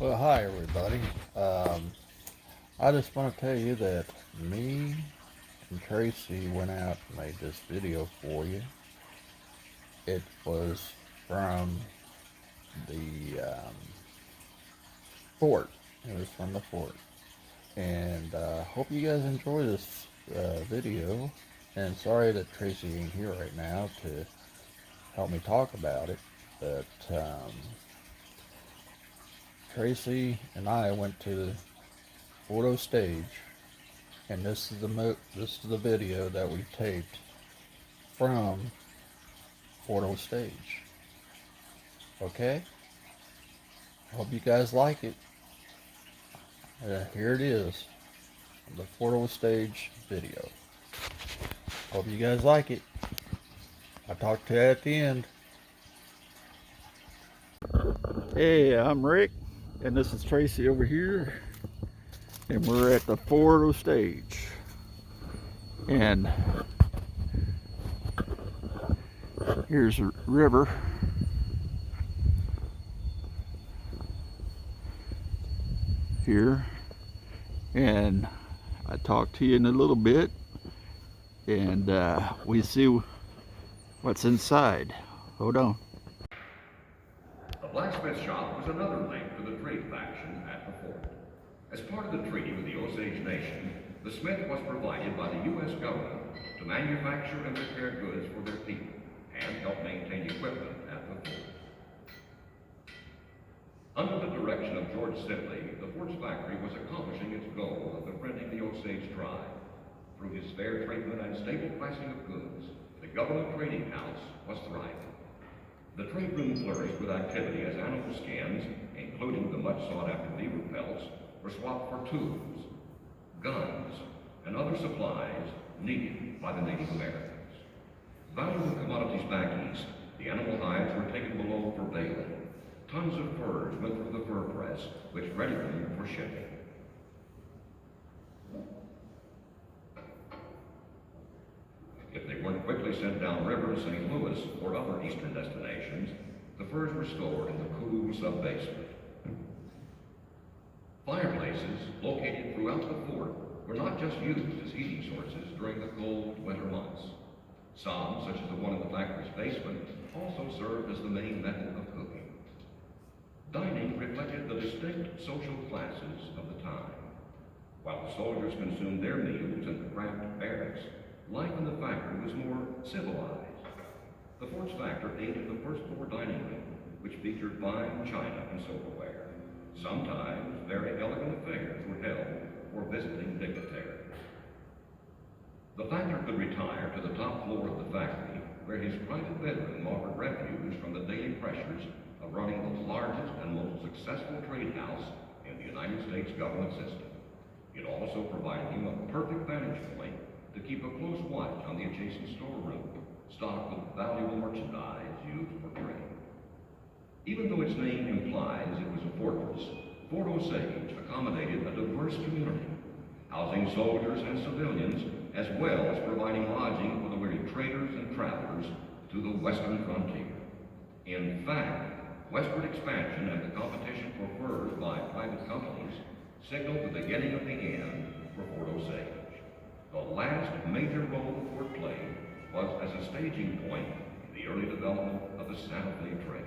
Well, hi everybody. I just want to tell you that me and Tracy went out and made this video for you. It was from the fort. It was from the fort. And hope you guys enjoy this video. And sorry that Tracy ain't here right now to help me talk about it. But Tracy and I went to the Fort Ostage, and this is the video that we taped from Fort Ostage. Okay, hope you guys like it. Here it is, the Fort Ostage video. Hope you guys like it. I'll talk to you at the end. Hey, I'm Rick, and this is Tracy over here, and we're at the Fort Ostage. And here's a river. Here, and I talk to you in a little bit, and we see what's inside. Hold on. The blacksmith shop was another link to the trade faction at the fort. As part of the treaty with the Osage Nation, the smith was provided by the U.S. government to manufacture and repair goods for their people and help maintain equipment at the fort. Under the direction of George Sibley, the fort's factory was accomplishing its goal of befriending the Osage tribe. Through his fair treatment and stable pricing of goods, the government trading house was thriving. The trade room flourished with activity as animal skins, including the much sought-after beaver pelts, were swapped for tools, guns, and other supplies needed by the Native Americans. Valuable commodities back east, the animal hides were taken below for baling. Tons of furs went through the fur press, which readied them for shipping. If they weren't quickly sent downriver to St. Louis or other eastern destinations, the furs were stored in the cool sub-basement. Fireplaces located throughout the fort were not just used as heating sources during the cold winter months. Some, such as the one in the factory's basement, also served as the main method of cooking. Dining reflected the distinct social classes of the time. While the soldiers consumed their meals in the cramped barracks, life in the factory was more civilized. The fort's factor ate in the first floor dining room, which featured fine china and silverware. Sometimes very elegant affairs were held for visiting dignitaries. The factor could retire to the top floor of the factory, where his private bedroom offered refuge from the daily pressures of running the largest and most successful trade house in the United States government system. It also provided him a perfect vantage point to keep a close watch on the adjacent storeroom, stocked with valuable merchandise used for trade. Even though its name implies it was a fortress, Fort Osage accommodated a diverse community, housing soldiers and civilians, as well as providing lodging for the weary traders and travelers to the western frontier. In fact, westward expansion and the competition for furs by private companies signaled the beginning of the end for Fort Osage. The last major role the fort played was as a staging point in the early development of the Santa Fe Trail.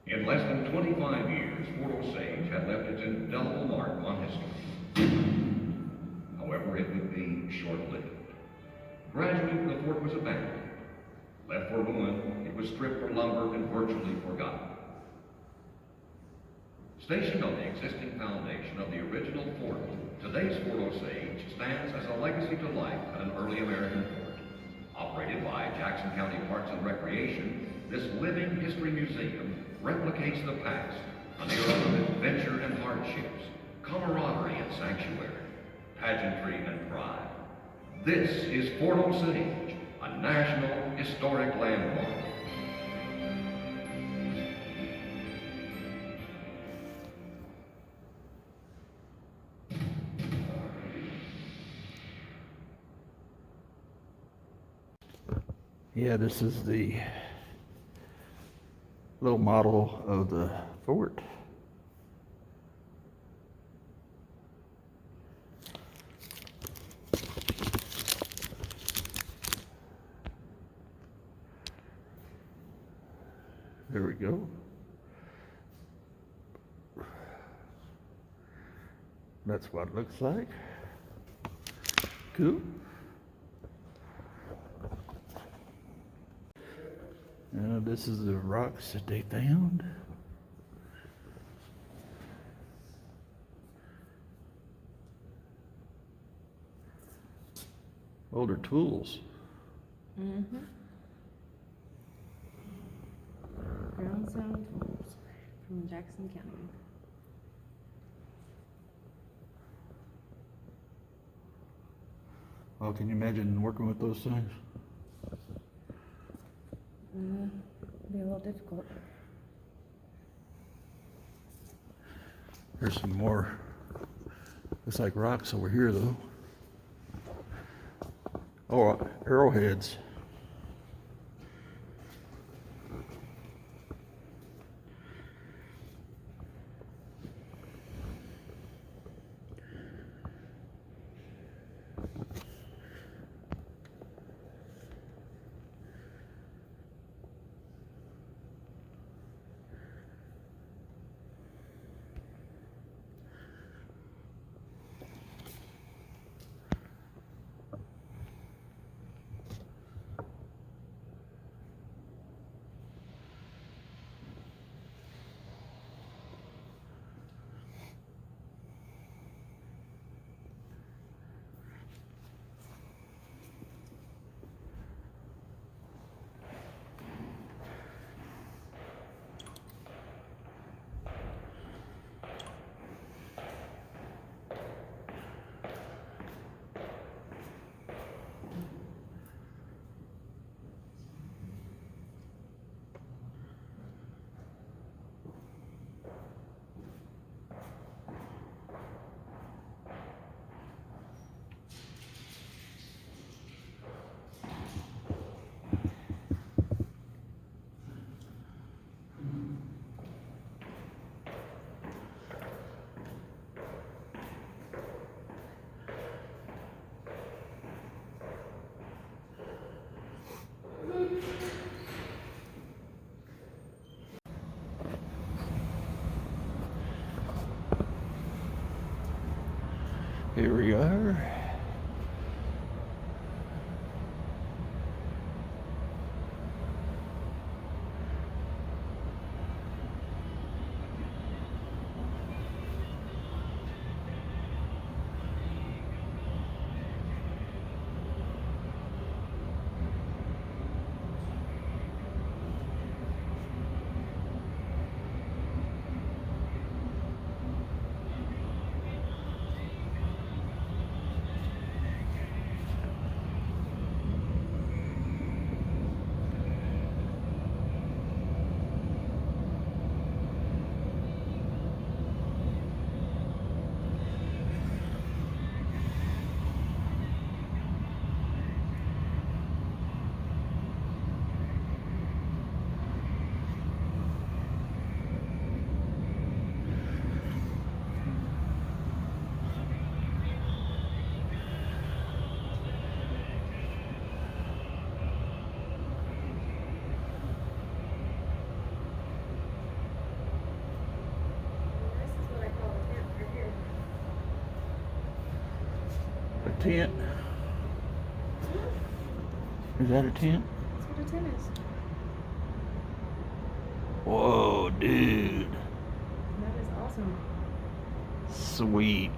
In less than 25 years, Fort Osage had left its indelible mark on history. However, it would be short-lived. Gradually, the fort was abandoned. Left for ruin, it was stripped for lumber and virtually forgotten. Stationed on the existing foundation of the original fort, today's Fort Osage stands as a legacy to life at an early American fort. Operated by Jackson County Parks and Recreation, this living history museum replicates the past, an era of adventure and hardships, camaraderie and sanctuary, pageantry and pride. This is Fort Osage, a National Historic Landmark. Yeah, this is the little model of the fort. go. That's what it looks like. Cool. This is the rocks that they found. Older tools. Mm-hmm. Brownstone tools from Jackson County. Oh, can you imagine working with those things? Be a little difficult. There's some more. Looks like rocks over here, though. Oh, arrowheads. Here we are. This is what I call a tent right here. A tent. Is that a tent? That's what a tent is. Whoa, dude. That is awesome. Sweet.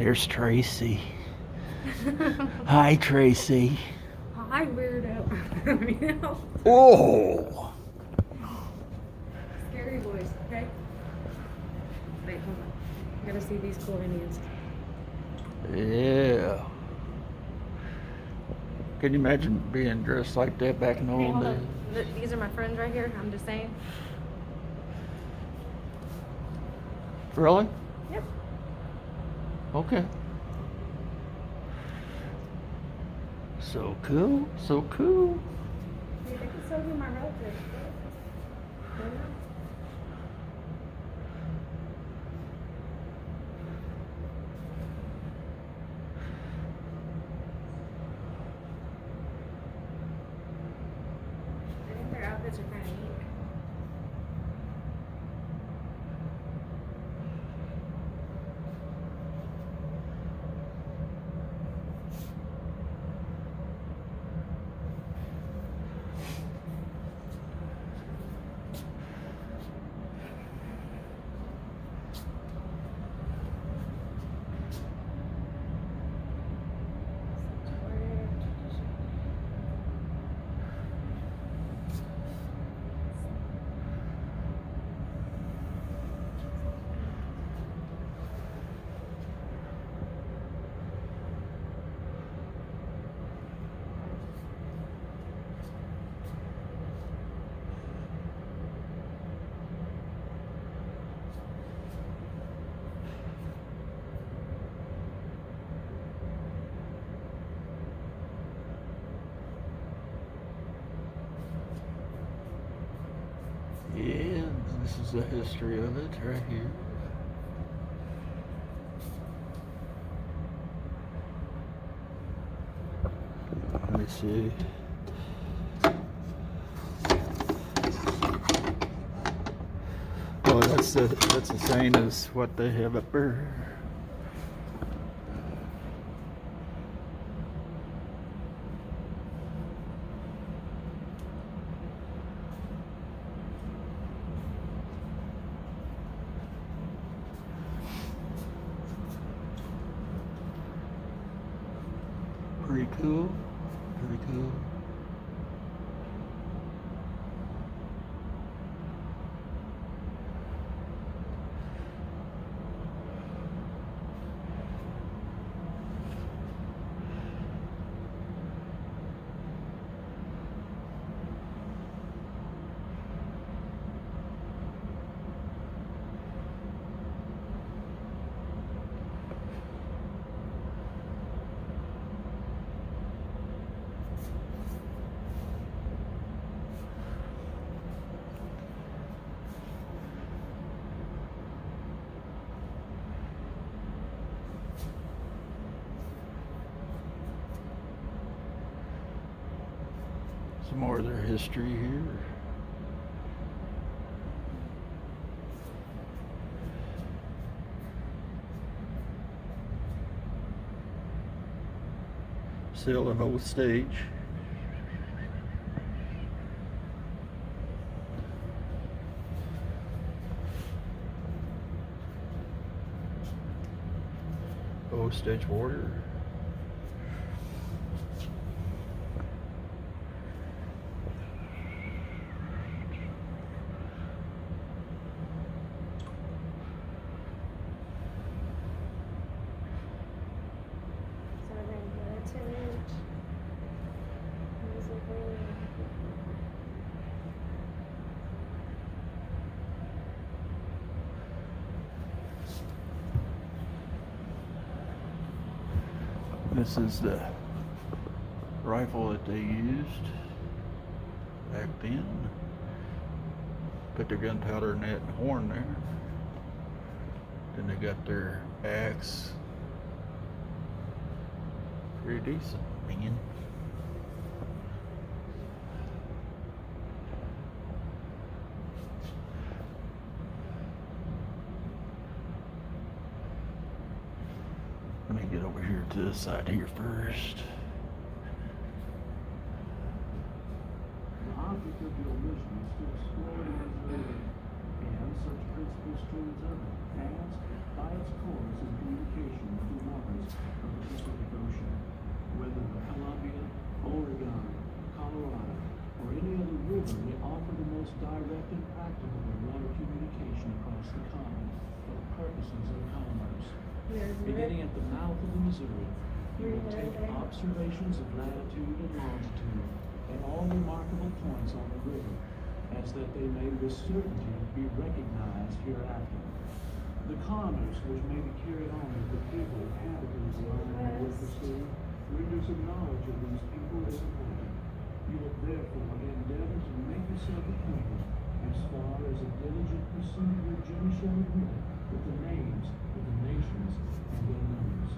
There's Tracy. Hi, Tracy. Hi, weirdo. You know, Oh! scary voice, okay? Wait, hold on. I gotta see these cool Indians. Yeah. Can you imagine being dressed like that back in the Hey, old hold days? on. These are my friends right here. I'm just saying. Really? Yep. Okay. So cool. So cool. Hey, they can still be my relatives. You know? I think their outfits are kind of neat. Yeah, this is the history of it right here. Let me see. Oh, that's the same as what they have up there. Pretty cool. Pretty cool. Some more of their history here. Still an old stage. Ostage border. Southern Heritage. Music Wing. This is the rifle that they used back then. Put their gunpowder in that horn there. Then they got their axe. Pretty decent, man. Let me get over here to this side here first. The object of your mission is to explore the unknown, and such principles towards others, as, by its course in communication with the world. most direct and practicable water communication across the continent for the purposes of commerce. Beginning at the mouth of the Missouri, you will take observations of latitude and longitude and all remarkable points on the river, as that they may with certainty be recognized hereafter. The commerce which may be carried on with the people inhabitants along the river sea renders a knowledge of these people as important. You will therefore endeavor to make yourself acquainted, as far as a diligent pursuit of your journey shall admit, with the names of the nations and their numbers.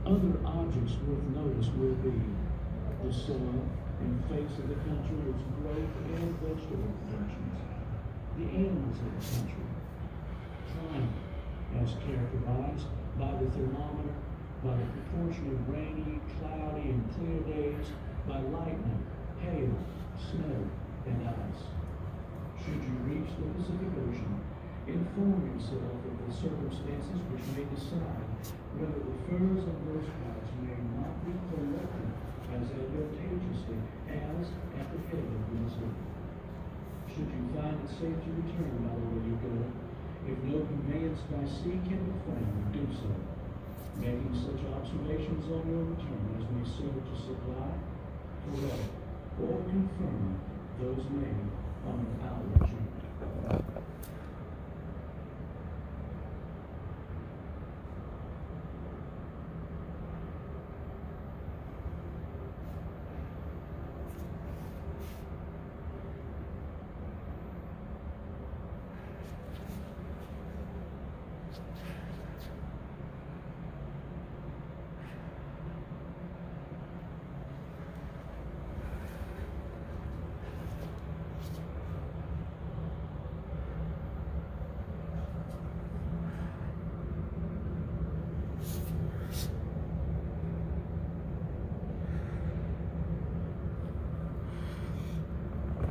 Other objects worth notice will be the soil and face of the country, its growth and vegetable productions, the animals of the country, climate, as characterized by the thermometer, by the proportion of rainy, cloudy, and clear days, by lightning, hail, snow, and ice. Should you reach the Pacific Ocean, inform yourself of the circumstances which may decide whether the furs of those parts may not be collected as advantageously as at the head of the Missouri. Should you find it safe to return by the way you go, if no conveyance by sea can be found, do so, making such observations on your return as may serve to supply, correct, or confirm those made on an outward journey.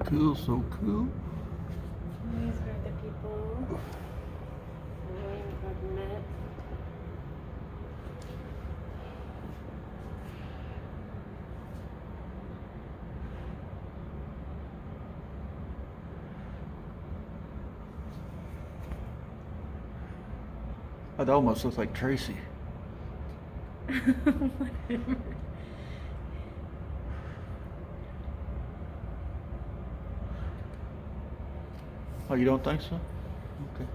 Cool, so cool. These are the people I've met. That almost looks like Tracy. Whatever. Oh, you don't think so? Okay.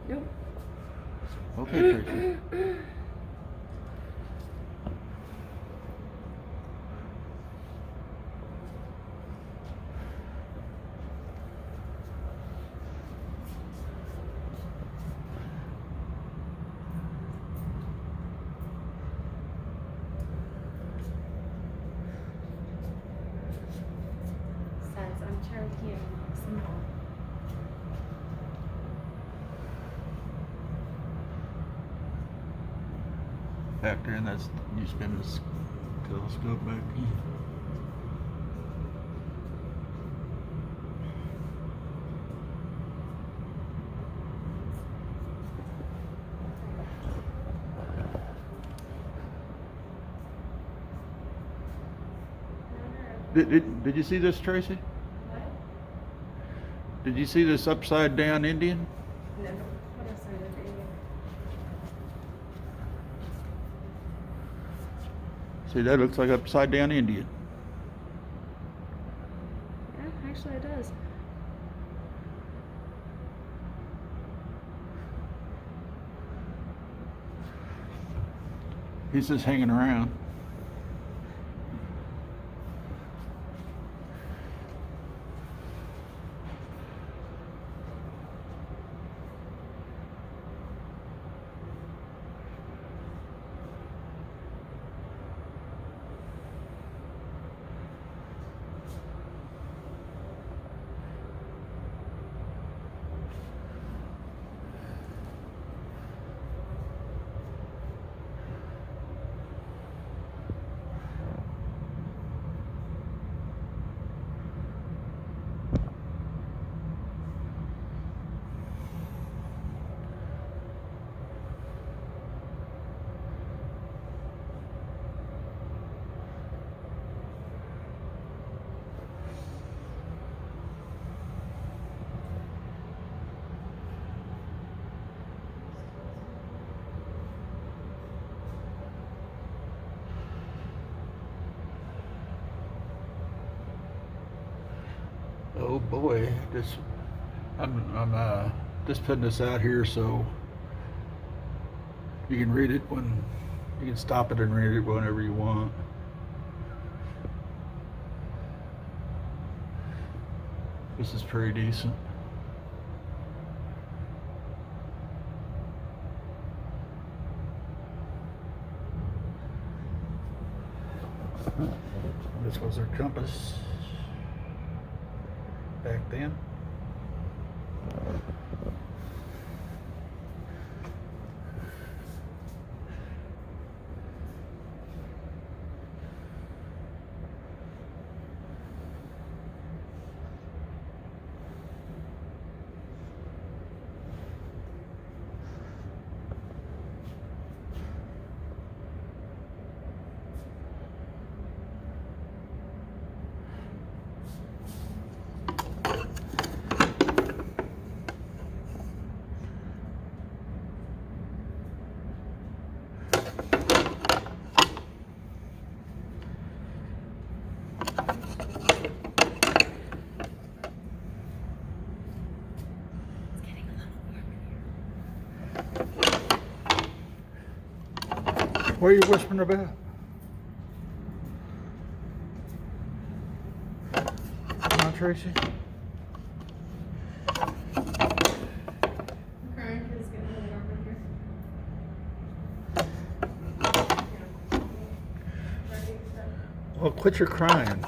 Nope. Okay, Tracy. Says I'm Cherokee and Seminole. Back there, and that's you spin this telescope back. Did you see this, Tracy? What? Did you see this upside down Indian? No. What else are there? See, that looks like upside down Indian. Yeah, actually it does. He's just hanging around. boy, I'm just putting this out here so you can read it when you can stop it and read it whenever you want. This is pretty decent. This was their compass back then. What are you whispering about? Come on, Tracy. Well, quit your crying.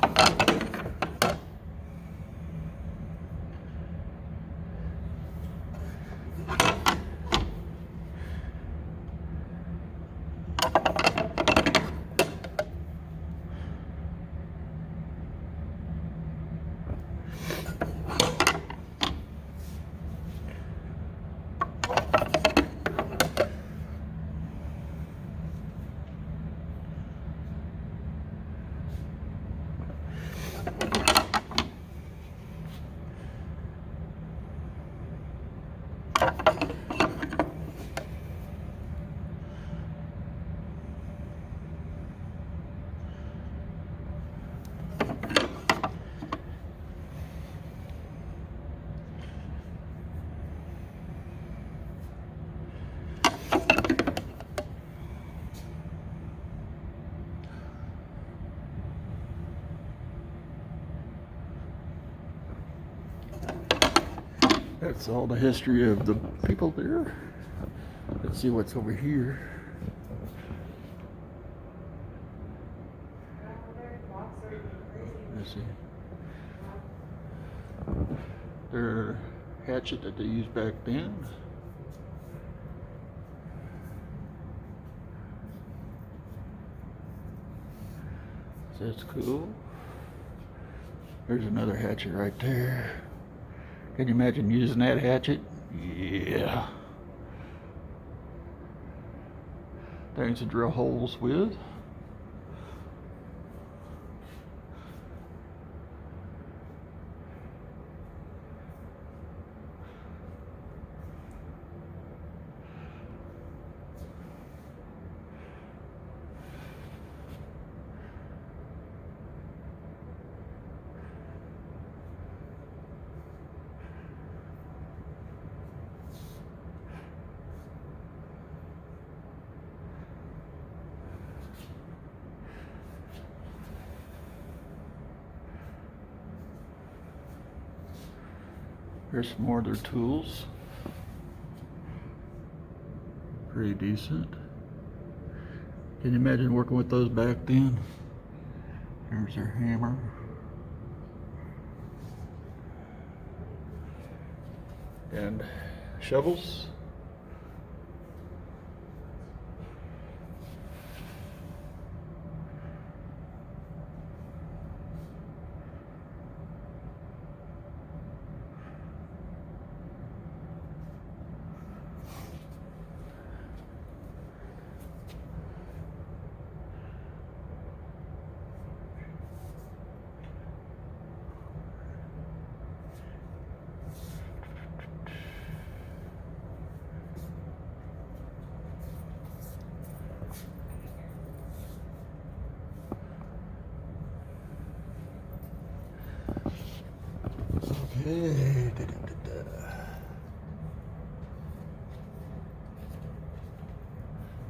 That's all the history of the people there. Let's see what's over here. Let's see. Their hatchet that they used back then. So that's cool. There's another hatchet right there. Can you imagine using that hatchet? Yeah. Things to drill holes with. Here's some more of their tools. Pretty decent. Can you imagine working with those back then? Here's their hammer. And shovels.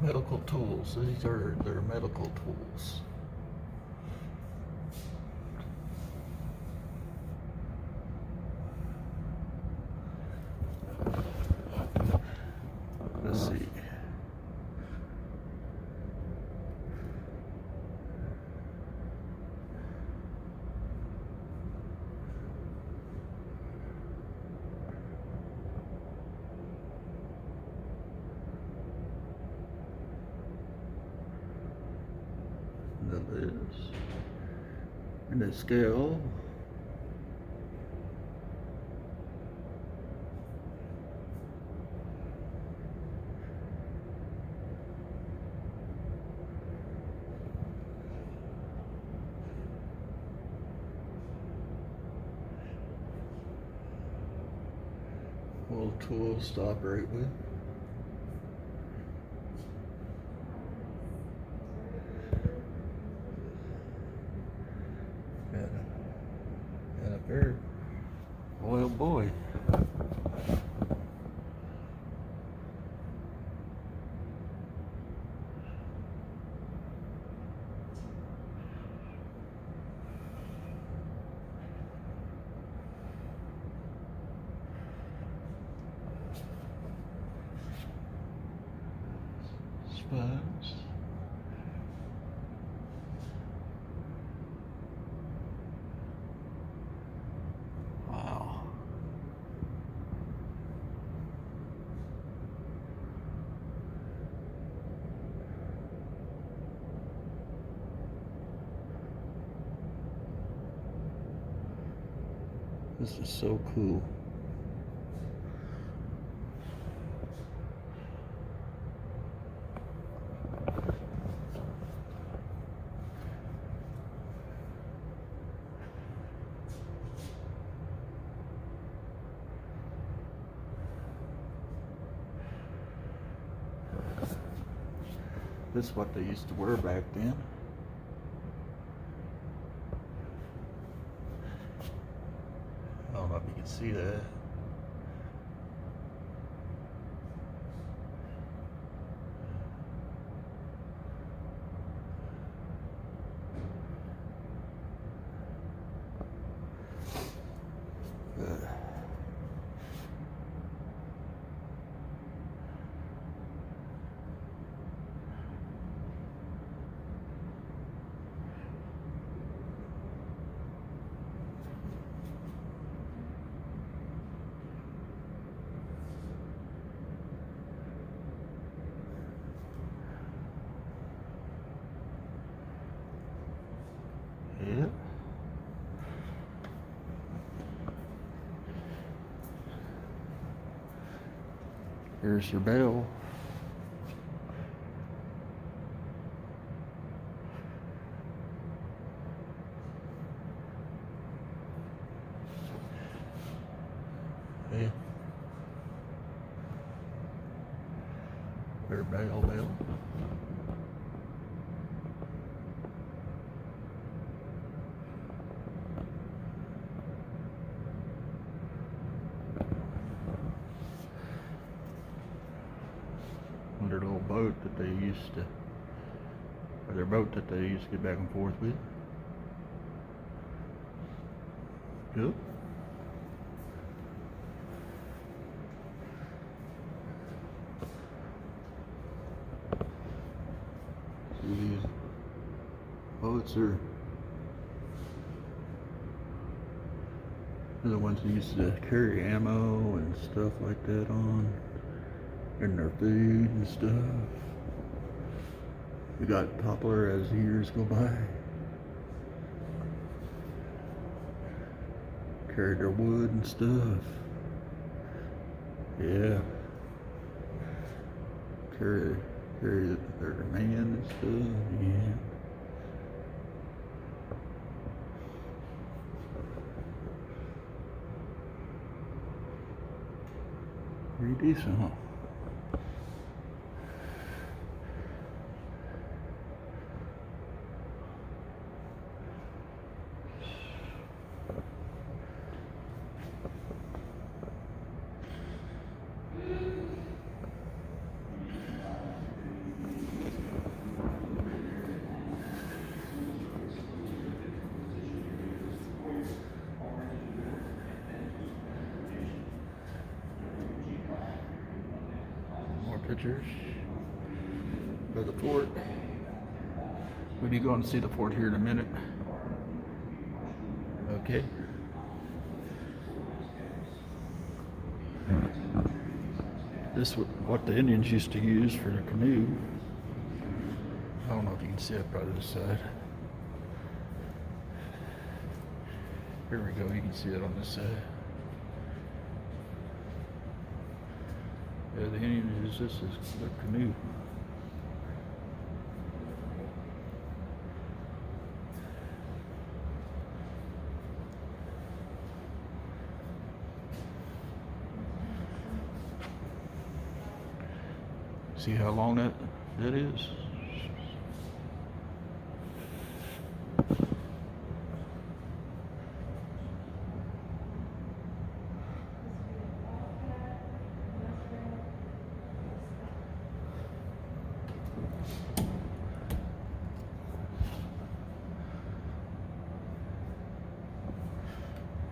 Medical tools. These are their medical tools. Let's see. This and the scale. All tools to operate with. And a pair. Well, boy. Sponge. Wow. This is so cool. This is what they used to wear back then. I don't know if you can see that. Yeah. Here's your bell. Yeah. Your bell. Their little boat that they used to, or their boat that they used to get back and forth with. Good. These boats are the ones that used to carry ammo and stuff like that on. And their food and stuff. We got popular as the years go by. Carried their wood and stuff. Yeah. Carry their man and stuff. Yeah. Pretty decent, huh? pictures of the fort. We'll be going to see the fort here in a minute. Okay. This is what the Indians used to use for the canoe. I don't know if you can see it by this side. Here we go, you can see it on this side. Yeah, the Indians use this as their canoe. See how long that is?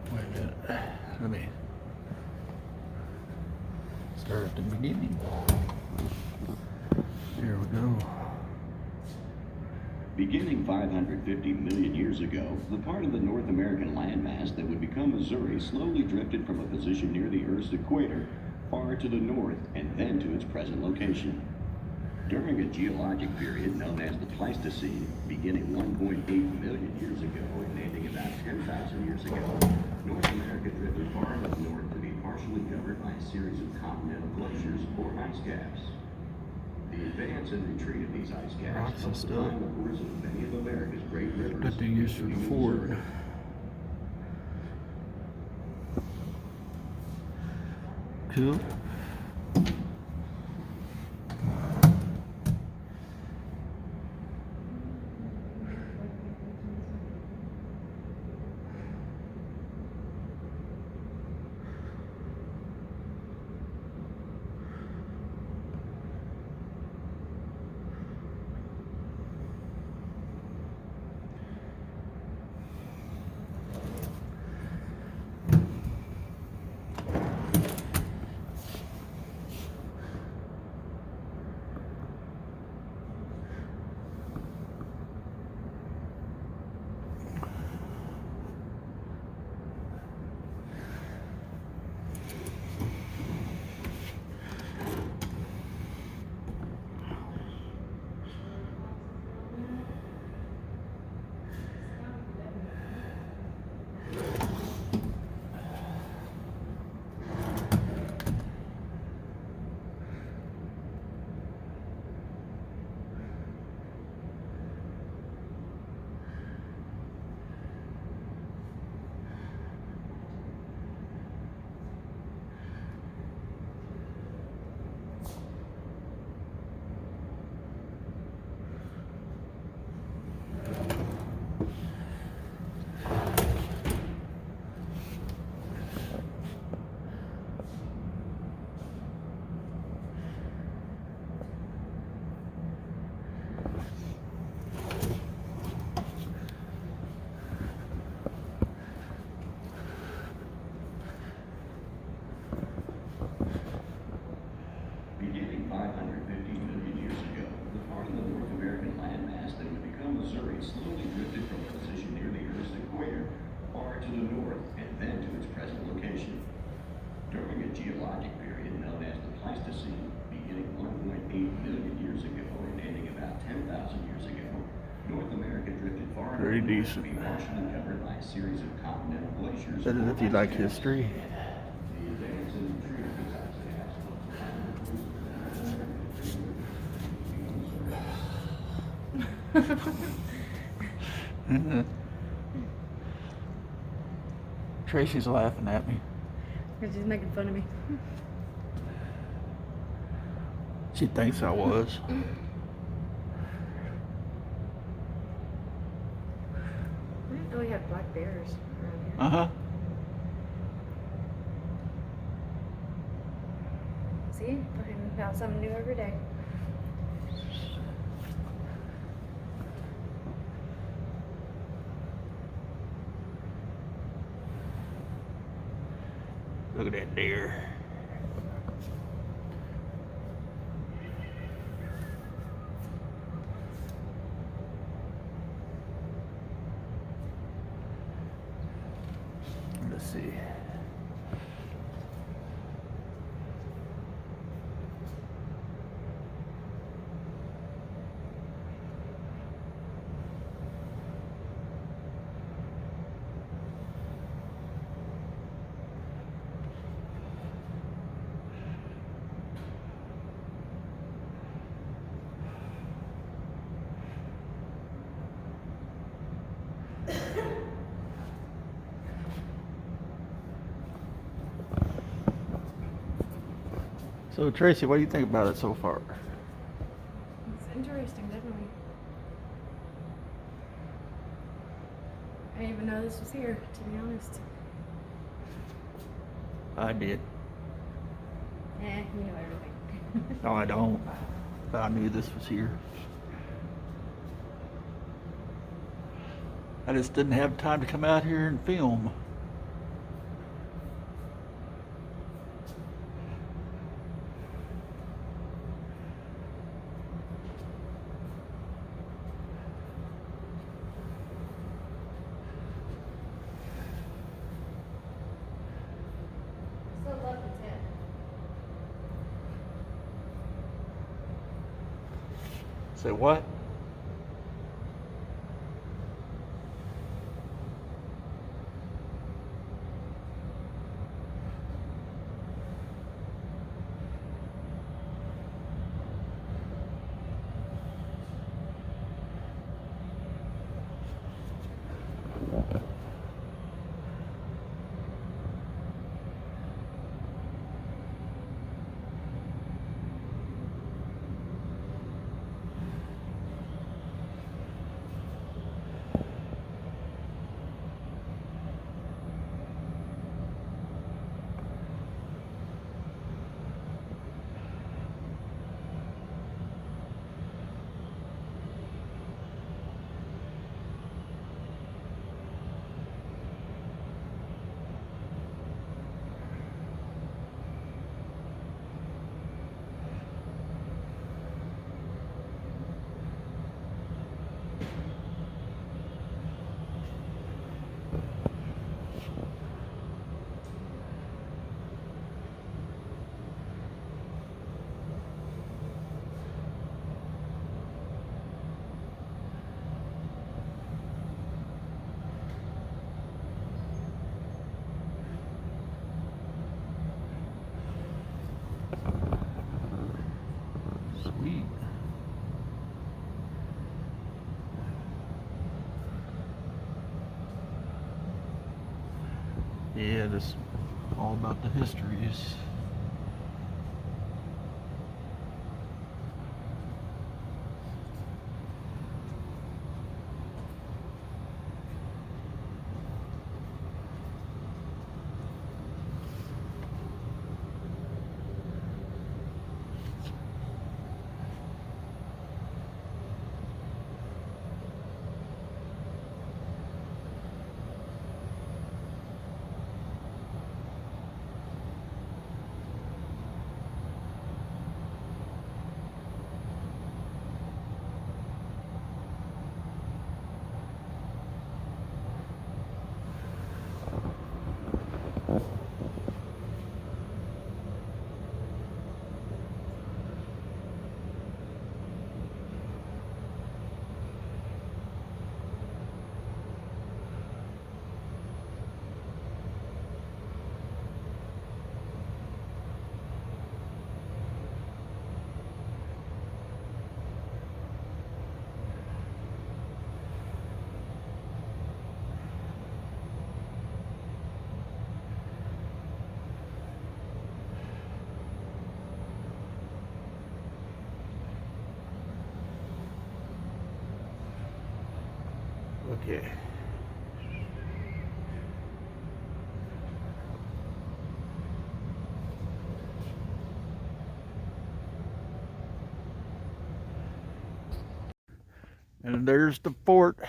Wait a minute. Let me start at the beginning. Here we go. Beginning 550 million years ago, the part of the North American landmass that would become Missouri slowly drifted from a position near the Earth's equator far to the north and then to its present location. During a geologic period known as the Pleistocene, beginning 1.8 million years ago and ending about 10,000 years ago, North America drifted far enough north to be partially covered by a series of continental glaciers or ice caps. The advance and retreat of these ice caps helped define the course of many of America's great rivers. That they used for the fort. Cool. Beginning 550 million years ago, the part of the North American landmass that would become Missouri slowly drifted from a position near the Earth's equator far to the north and then to its present location. During a geologic period known as the Pleistocene, beginning 1.8 million years ago and ending about 10,000 years ago, North America drifted far Very enough north decent. to be partially covered by a series of continental glaciers. That is if you like history. The advance and retreat of these ice caps helped define the course of Tracy's laughing at me. She's making fun of me. She thinks I was. I didn't know we had black bears around here. Uh-huh. See? Learning about something new every day. Look at that deer. So Tracy, what do you think about it so far? It's interesting, definitely. I didn't even know this was here, to be honest. I did. You know everything. No, I don't. But I knew this was here. I just didn't have time to come out here and film. Still love the tent. Say what? Sweet. Yeah, this all about the histories. Okay. And there's the fort.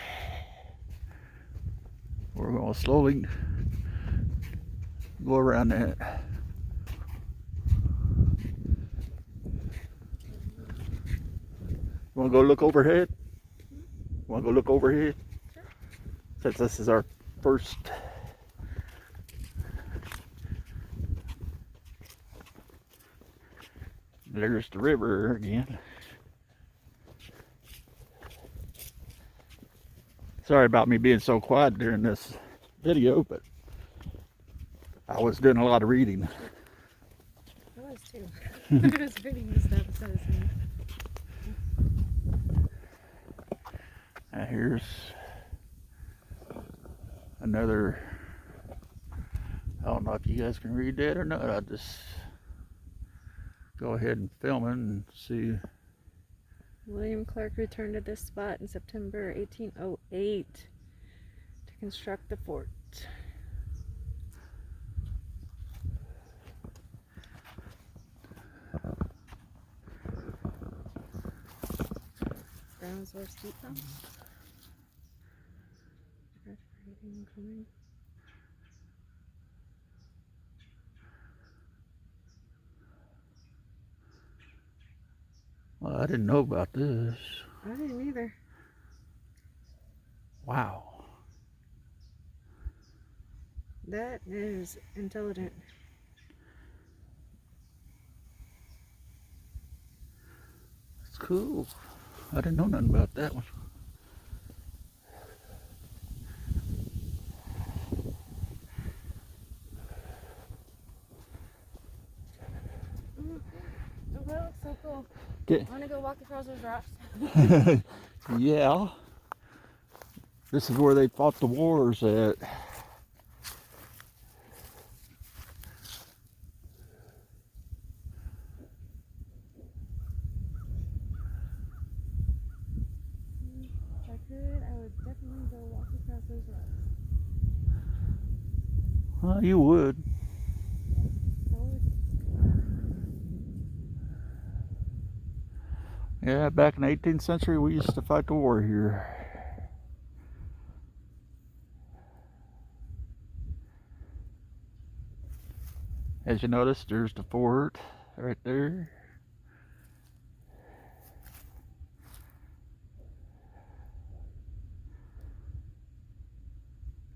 We're going to slowly go around that. You want to go look overhead? Want to go look overhead? Sure. Since this is our first. There's the river again. Sorry about me being so quiet during this video, but I was doing a lot of reading. I was too. I was reading the stuff instead of saying. Now here's another. I don't know if you guys can read that or not. I just go ahead and film it and see. William Clark returned to this spot in September 1808 to construct the fort. Grounds were steep house. Graduating coming. Well, I didn't know about this. I didn't either. Wow. That is intelligent. It's cool. I didn't know nothing about that one. Oh, that looks so cool. Okay. I want to go walk across those rocks. Yeah. This is where they fought the wars at. If I could, I would definitely go walk across those rocks. Well, you would. I would. Yeah, back in the 18th century, we used to fight the war here. As you notice, there's the fort right there.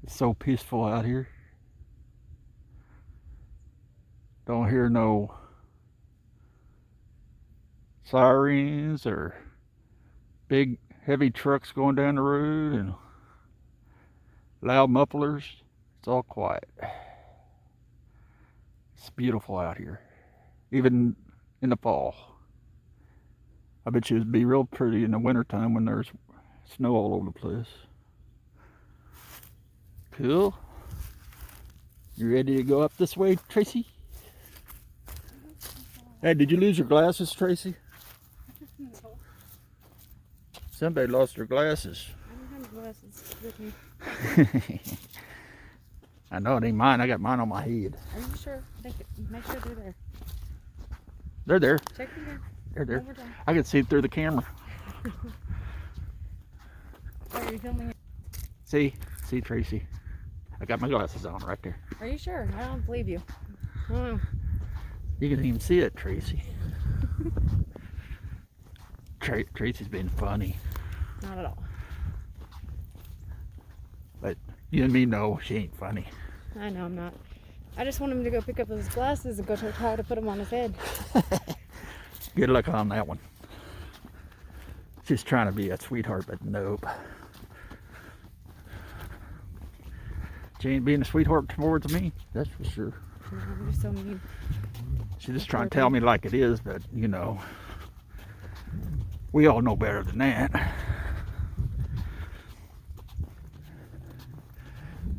It's so peaceful out here. Don't hear no sirens or big heavy trucks going down the road and loud mufflers. It's all quiet. It's beautiful out here, even in the fall. I bet you it'd be real pretty in the wintertime when there's snow all over the place. Cool. You ready to go up this way, Tracy? Hey, did you lose your glasses, Tracy? No. Somebody lost their glasses. I don't have glasses with me. I know it ain't mine. I got mine on my head. Are you sure? Make sure they're there. They're there. Check them there. They're there. Over time. I can see through the camera. Are you filming it? See, Tracy. I got my glasses on right there. Are you sure? I don't believe you. I don't know. You can even see it, Tracy. Tracy's been funny, Not at all. but you and me know she ain't funny. I know I'm not. I just want him to go pick up those glasses and go try to put them on his head. Good luck on that one. She's trying to be a sweetheart, but nope. She ain't being a sweetheart towards me, that's for sure. No, I'm just so mean. She's just trying to tell me like it is, but you know, we all know better than that.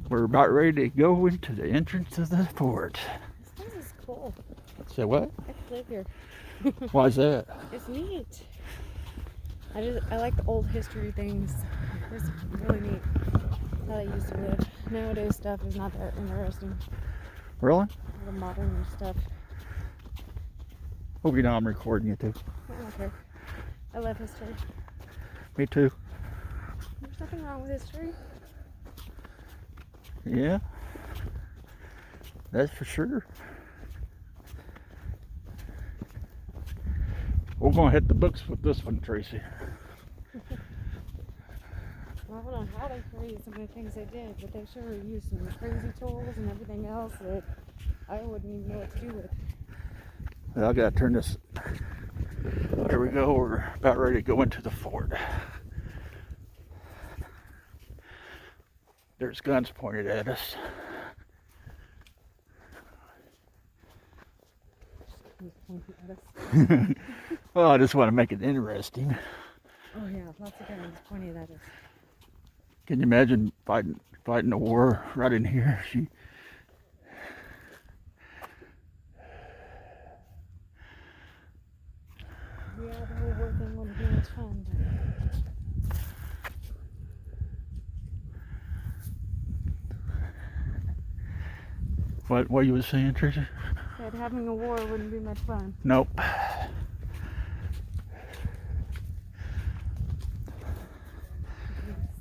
We're about ready to go into the entrance of the fort. This place is cool. Say what? I could live here. Why is that? It's neat. I like the old history things. It's really neat how they used to live. Nowadays stuff is not that interesting. Really? The modern stuff. Hope you know I'm recording you too. I don't care. I love history. Me too. There's nothing wrong with history. Yeah. That's for sure. We're gonna hit the books with this one, Tracy. Well, I don't know how they created some of the things they did, but they sure used some crazy tools and everything else that I wouldn't even know what to do with. Well, I gotta turn this. There we go. We're about ready to go into the fort. There's guns pointed at us. Well, I just want to make it interesting. Oh yeah, lots of guns pointed at us. Can you imagine fighting a war right in here? the whole war thing wouldn't be much fun. What you was saying, Tracy? Said having a war wouldn't be much fun. Nope.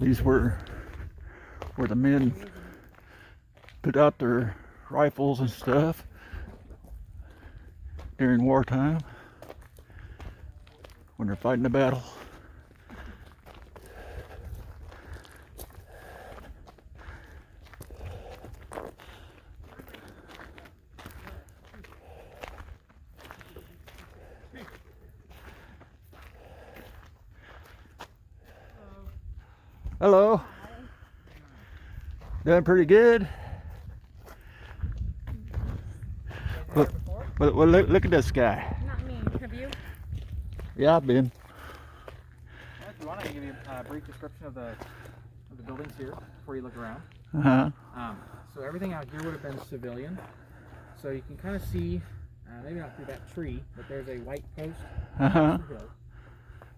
These were where the men put out their rifles and stuff during wartime when they're fighting a battle. Hello. Doing pretty good. Look at this guy. Not me. Have you? Yeah, I've been. Well, if you want, I can give you a brief description of the buildings here before you look around. Uh-huh. So everything out here would have been civilian. So you can kind of see, maybe not through that tree, but there's a white post Uh-huh. across the hill.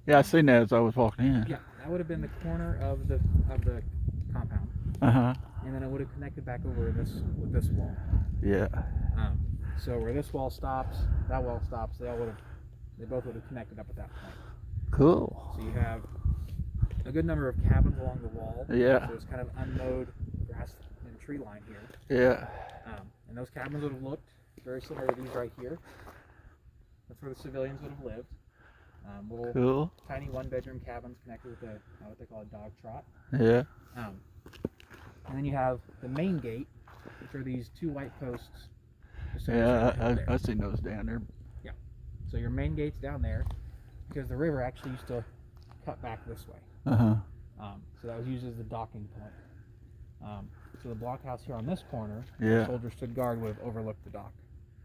Yeah, I seen that as I was walking in. Yeah, that would have been the corner of the compound, Uh-huh. and then it would have connected back over with this wall. Yeah. So where this wall stops, that wall stops. They both would have connected up at that point. Cool. So you have a good number of cabins along the wall. Yeah. So it's kind of unmowed grass and tree line here. Yeah. And those cabins would have looked very similar to these right here. That's where the civilians would have lived. Little Cool. tiny one-bedroom cabins connected with what they call a dog trot. Yeah. And then you have the main gate, which are these two white posts. just Yeah, there. I seen those down there. Yeah. So your main gate's down there because the river actually used to cut back this way. Uh-huh. So that was used as the docking point. So the blockhouse here on this corner, Yeah. the soldiers stood guard, would have overlooked the dock.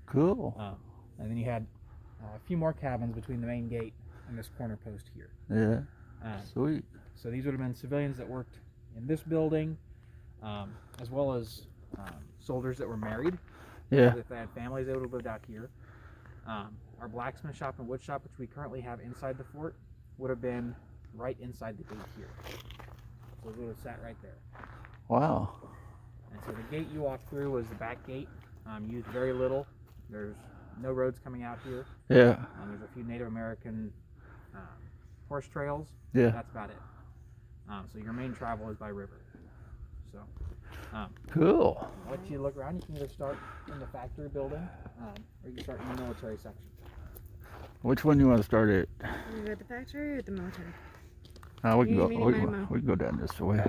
Cool. And then you had a few more cabins between the main gate and this corner post here. Yeah. Um, Sweet. So these would have been civilians that worked in this building, as well as soldiers that were married. Yeah. If they had families, they would have lived out here. Our blacksmith shop and wood shop, which we currently have inside the fort, would have been right inside the gate here. So we would have sat right there. Wow. And so the gate you walk through was the back gate. Used very little. There's no roads coming out here. Yeah. There's a few Native American horse trails. Yeah. That's about it. So your main travel is by river. So Cool. I'll let you look around. You can either start in the factory building, or you can start in the military section. Which one you want to start at? You go at the factory or at the military? We can You go. mean We can go down this way.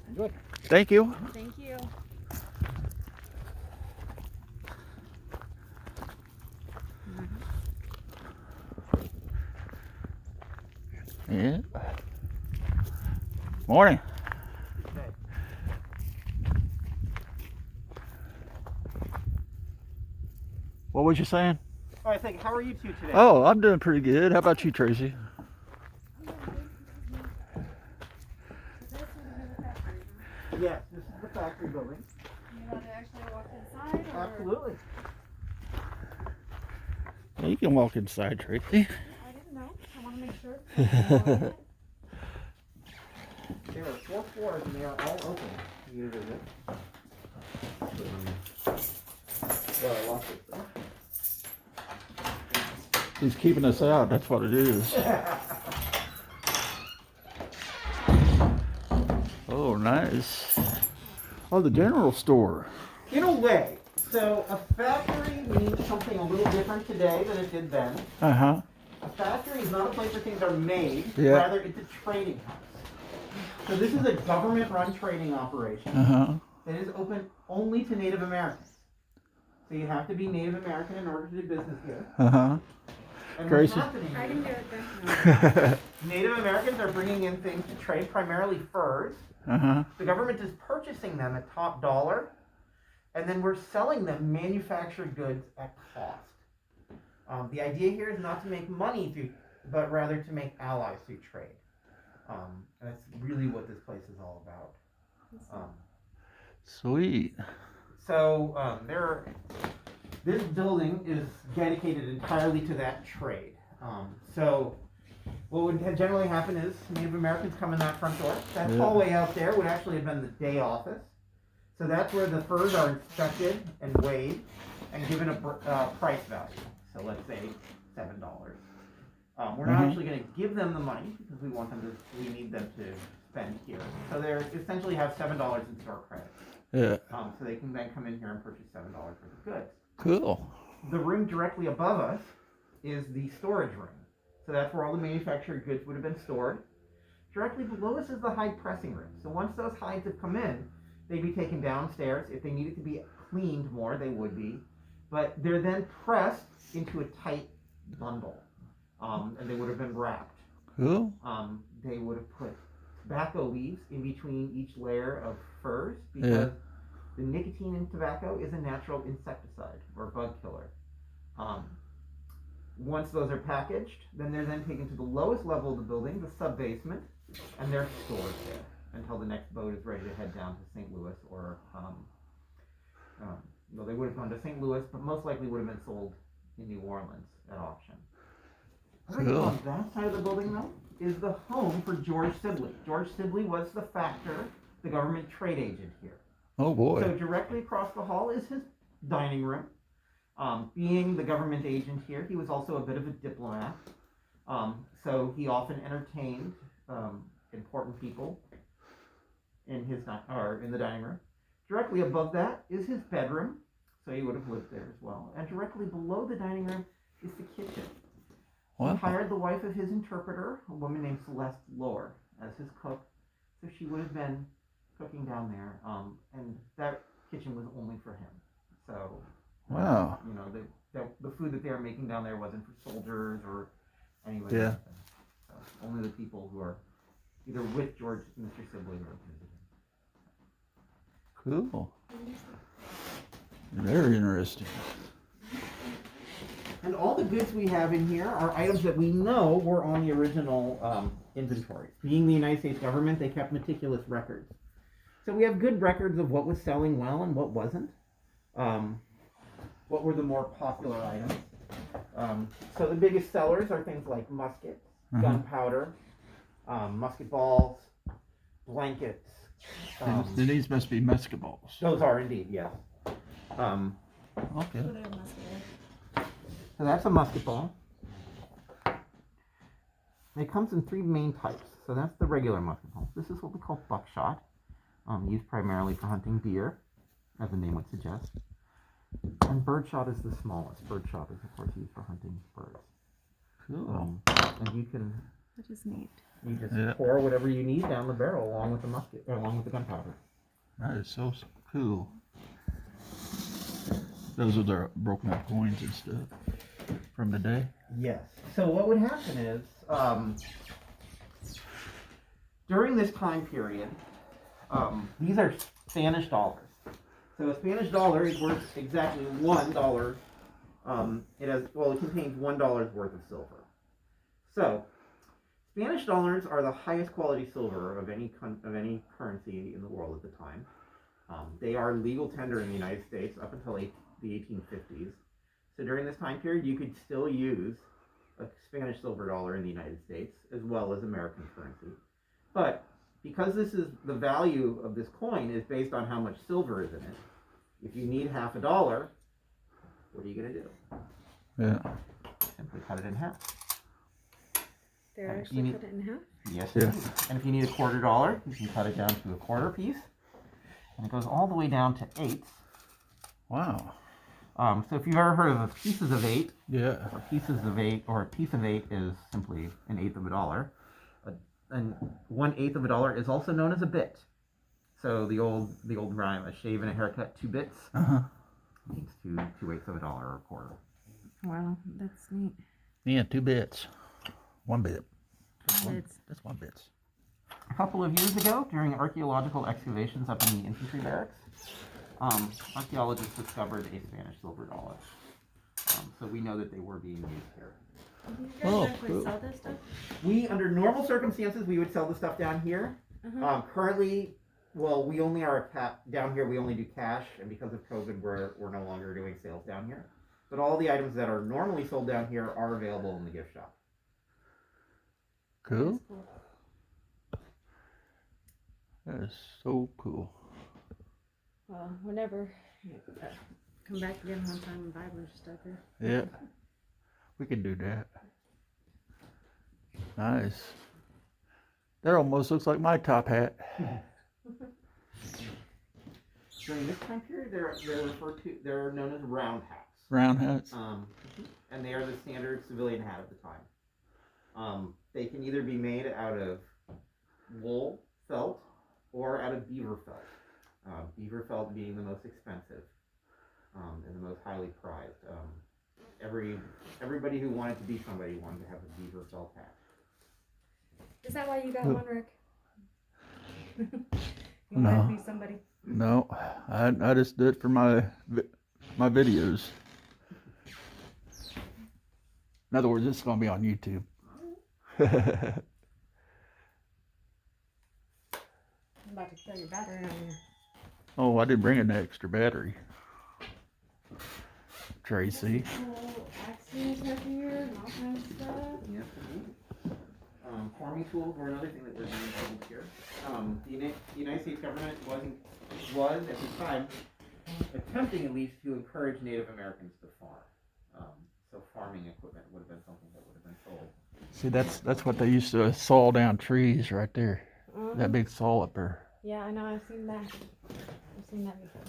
Enjoy. Thank you. Thank you. Yeah. Morning. What was you saying? Oh, I think, how are you two today? Oh, I'm doing pretty good. How about you, Tracy? Yes, this is the factory building. You want to actually walk inside? Or? Absolutely. Yeah, you can walk inside, Tracy. I didn't know. I want to make sure. There are 4 floors and they are all open. You can visit. Well, I locked it though. He's keeping us out. That's what it is. Oh, nice. Oh, the general store. In a way. So a factory means something a little different today than it did then. Uh-huh. A factory is not a place where things are made, Yeah. rather it's a trading house. So this is a government-run trading operation Uh-huh. that is open only to Native Americans. So you have to be Native American in order to do business here. Uh-huh. And Tracy? what's happening I can do is it then. Native Americans are bringing in things to trade, primarily furs. Uh-huh. The government is purchasing them at top dollar, and then we're selling them manufactured goods at cost. The idea here is not to make money through, but rather to make allies through trade. And that's really what this place is all about. Sweet. So This building is dedicated entirely to that trade. So what would generally happen is Native Americans come in that front door. That hallway out there would actually have been the day office. So that's where the furs are inspected and weighed and given a price value. So let's say $7. We're not actually going to give them the money because we need them to spend here. So they essentially have $7 in store credit. Yeah. So they can then come in here and purchase $7 worth of goods. Cool. The room directly above us is the storage room. So that's where all the manufactured goods would have been stored. Directly below us is the hide pressing room. So once those hides have come in, they'd be taken downstairs. If they needed to be cleaned more, they would be. But they're then pressed into a tight bundle. And they would have been wrapped. Cool. They would have put tobacco leaves in between each layer of furs because the nicotine in tobacco is a natural insecticide or bug killer. Once those are packaged, then they're then taken to the lowest level of the building, the sub-basement, and they're stored there until the next boat is ready to head down to St. Louis or, well, they would have gone to St. Louis, but most likely would have been sold in New Orleans at auction. Right on that side of the building, though, is the home for George Sibley. George Sibley was the factor, the government trade agent here. Oh boy. So directly across the hall is his dining room. Being the government agent here, he was also a bit of a diplomat. So he often entertained important people in the dining room. Directly above that is his bedroom, so he would have lived there as well. And directly below the dining room is the kitchen. Wow. He hired the wife of his interpreter, a woman named Celeste Lohr, as his cook. So she would have been cooking down there, and that kitchen was only for him. So, Wow. you know, the food that they were making down there wasn't for soldiers or anybody. Yeah. Like that. So only the people who are either with George, Mr. Sibley, or visiting. Cool. Very interesting. And all the goods we have in here are items that we know were on the original inventory. Being the United States government, they kept meticulous records. So we have good records of what was selling well and what wasn't. What were the more popular items. So the biggest sellers are things like muskets, gunpowder, musket balls, blankets. These must be musket balls. Those are indeed, yes. Okay. So that's a musket ball. It comes in three main types. So that's the regular musket ball. This is what we call buckshot, used primarily for hunting deer, as the name would suggest. And birdshot is the smallest. Birdshot is, of course, used for hunting birds. Cool. And you can That is neat. you just pour whatever you need down the barrel along with the musket, along with the gunpowder. That is so cool. Those are the broken up coins and stuff from the day. Yes. So what would happen is, during this time period, these are Spanish dollars. So a Spanish dollar is worth exactly $1. It contains $1 worth of silver. So Spanish dollars are the highest quality silver of any currency in the world at the time. They are legal tender in the United States up until the 1850s. So during this time period, you could still use a Spanish silver dollar in the United States as well as American currency. But because the value of this coin is based on how much silver is in it, if you need half a dollar, what are you going to do? Yeah. Simply cut it in half. They're actually cut it in half? Yes. Yeah. And if you need a $quarter, you can cut it down to a quarter piece. And it goes all the way down to eighths. Wow. So if you've ever heard of pieces of eight, Yeah. or a piece of eight is simply an eighth of a dollar. And 1/8 of a dollar is also known as a bit. So the old rhyme, a shave and a haircut, 2 bits, means 2/8 of a dollar or a quarter. Wow, that's neat. Yeah, 2 bits. 1 bit. It's That's 1 bit. A couple of years ago, during archaeological excavations up in the infantry barracks, archaeologists discovered a Spanish silver dollar. So we know that they were being used here. Do you guys actually sell this stuff? Under normal circumstances, we would sell the stuff down here. Currently, Well, we only are down here. We only do cash, and because of COVID, we're no longer doing sales down here. But all the items that are normally sold down here are available in the gift shop. Cool. That's cool. That is so cool. Well, whenever come back again one time and buy a bunch of stuff here. Yeah. We can do that. Nice. That almost looks like my top hat. During this time period, they're known as round hats. Round hats. And they are the standard civilian hat of the time. They can either be made out of wool felt or out of beaver felt. Beaver felt being the most expensive and the most highly prized. Everybody who wanted to be somebody wanted to have a beaver felt hat. Is that why you got one, Rick? You No. wanted to be somebody? No, I just do it for my videos. In other words, it's going to be on YouTube. I'm about to kill your battery on you. Oh, I didn't bring an extra battery. Tracy. Axes right here and all kinds of stuff. Yep. Farming tools were another thing that was involved here. The United States government was at the time attempting at least to encourage Native Americans to farm. So farming equipment would have been something that would have been sold. See, that's what they used to saw down trees right there. That big saw up there. Yeah, I know. I've seen that. I've seen that before.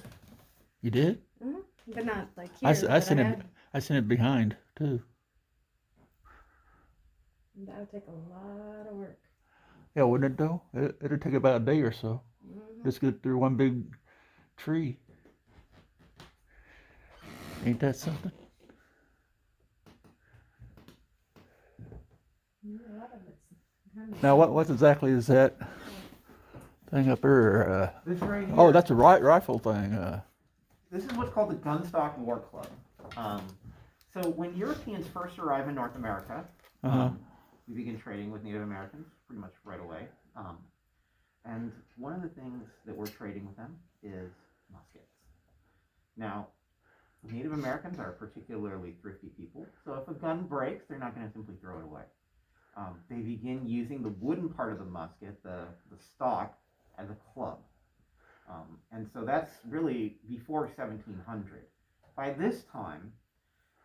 You did? Mm-hmm. But not like here. I seen it behind too. That would take a lot of work. Yeah, wouldn't it though? It'd take about a day or so. Mm-hmm. Just get through one big tree. Ain't that something? A lot of it's kind of Now, what exactly is that thing up there? This right here. Oh, that's a rifle thing. This is what's called the Gunstock War Club. So when Europeans first arrive in North America, we begin trading with Native Americans pretty much right away. And one of the things that we're trading with them is muskets. Now, Native Americans are particularly thrifty people, so if a gun breaks, they're not going to simply throw it away. They begin using the wooden part of the musket, the stock, as a club. And so that's really before 1700. By this time,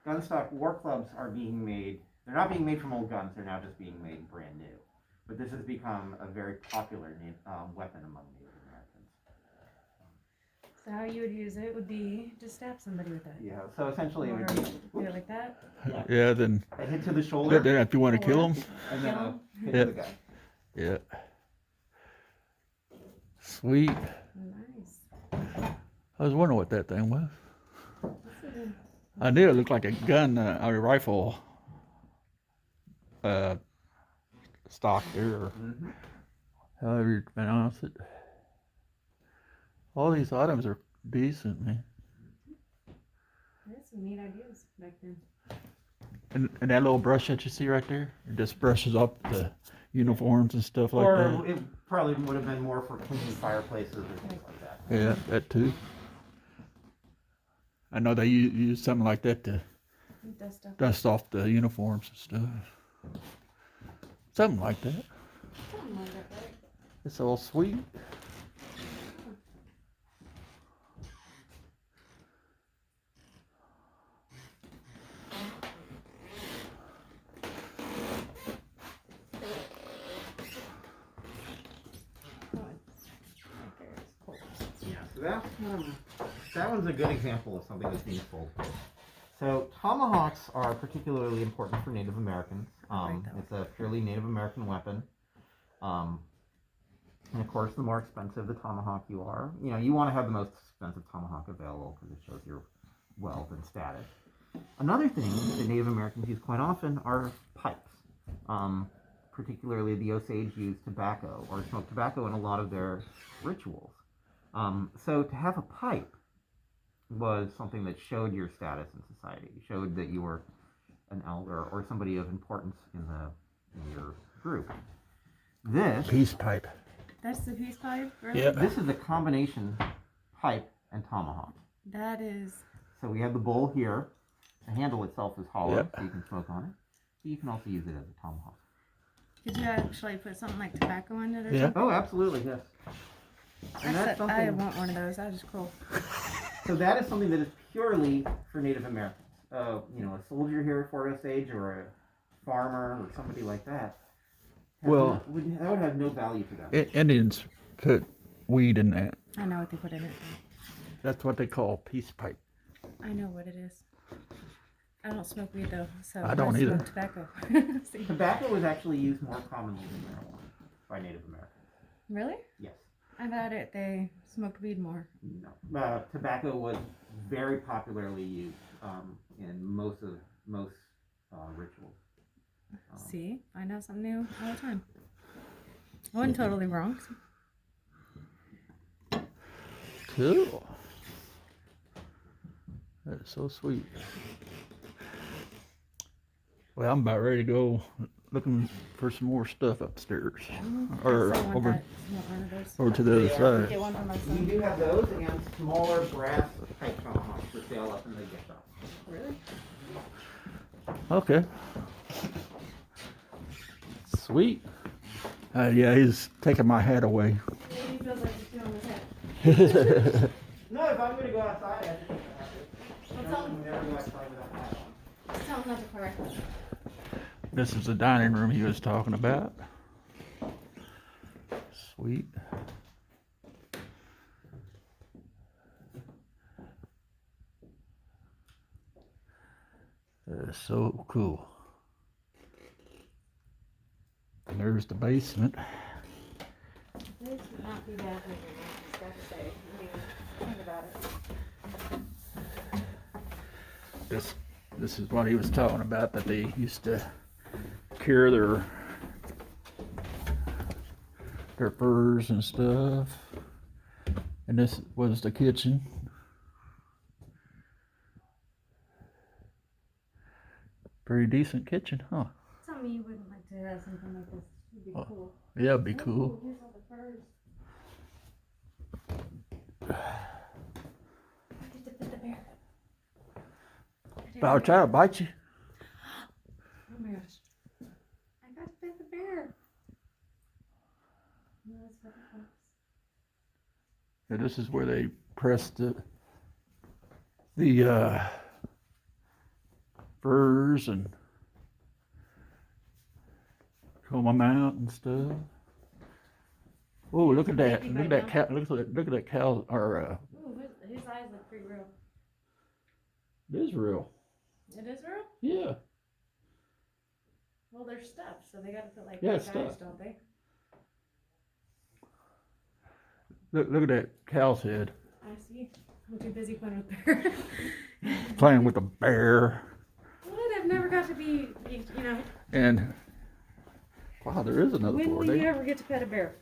gunstock war clubs are being made. They're not being made from old guns, they're now just being made brand new. But this has become a very popular weapon among Native Americans. So how you would use it would be to stab somebody with it. Yeah, so essentially it Or would be do it like that. Yeah, then a hit to the shoulder, then if you want to kill them. and then a hit Yeah. to the gut. Yeah. Sweet. Nice. I was wondering what that thing was. This is I knew it looked like a gun, or a rifle stock there, or however you pronounce it. All these items are decent, man. There's some neat ideas back then. And that little brush that you see right there, it just brushes up the uniforms and stuff like Or that. it probably would have been more for cleaning fireplaces or things like that. Yeah, that too. I know they use something like that to Dust stuff. dust off the uniforms and stuff. Something like that. Something like that, right? It's all sweet. Yeah, so that one's a good example of something that's being sold. So tomahawks are particularly important for Native Americans. It's a purely Native American weapon. And of course, the more expensive the tomahawk you are, you want to have the most expensive tomahawk available because it shows your wealth and status. Another thing that Native Americans use quite often are pipes. Particularly the Osage use tobacco or smoke tobacco in a lot of their rituals. So to have a pipe was something that showed your status in society, showed that you were an elder or somebody of importance in your group. This Peace pipe. That's the peace pipe? Really? Yeah. This is a combination pipe and tomahawk. That is. So we have the bowl here. The handle itself is hollow, Yeah. so you can smoke on it. But you can also use it as a tomahawk. Could you actually put something like tobacco in it or Yeah. something? Oh, absolutely, yes. And that's I something. want one of those. That is cool. So that is something that is purely for Native Americans. A soldier here at Fort Osage or a farmer or somebody like that. Well, that would have no value to them. Indians put weed in that. I know what they put in it. That's what they call peace pipe. I know what it is. I don't smoke weed though, so I don't smoke either. tobacco. See? Tobacco was actually used more commonly than marijuana by Native Americans. Really? Yes. I thought they smoked weed more. No. Tobacco was very popularly used in most rituals. See, I know something new all the time. I wasn't totally wrong. Cool. That's so sweet. Well, I'm about ready to go looking for some more stuff upstairs. Or I want over, that. I want one of those. over to the other Yeah. side. Get one for my We son. do have those and smaller brass pipe tomahawks for sale up in the gift shop. Really? Okay. Sweet. Yeah, he's taking my hat away. He feels like he's doing his head. No, if I'm going to go outside, I have to take the hat with. What's up? Never go outside without a hat on. Tell him not to correct me. This is the dining room he was talking about. Sweet. That is so cool. And there's the basement. This would not be bad for you, I just gotta say. I mean, think about it. This is what he was talking about, that they used to cure their furs and stuff. And this was the kitchen. Pretty decent kitchen, huh? Tell me you wouldn't like to have something like this. It'd be Oh. cool. Yeah, it'd be cool. Ooh, here's all the furs. I get to pet the bear. But I'll try to bite you. Oh my gosh. I got to pet the bear. No, that's what it was. Yeah, this is where they press the furs and comb them out and stuff. Oh, look at that! Look at that cow! Look at that cow! Or Ooh, his eyes look pretty real. it is real. It is real? Yeah. Well, they're stuffed, so they gotta put like Yeah, eyes, it's stuffed. don't they? Look at that cow's head. I see. I'm too busy playing with bear. Playing with a bear. What? I've never got to be, you know. And wow, there is another When floor will you there. ever get to pet a bear?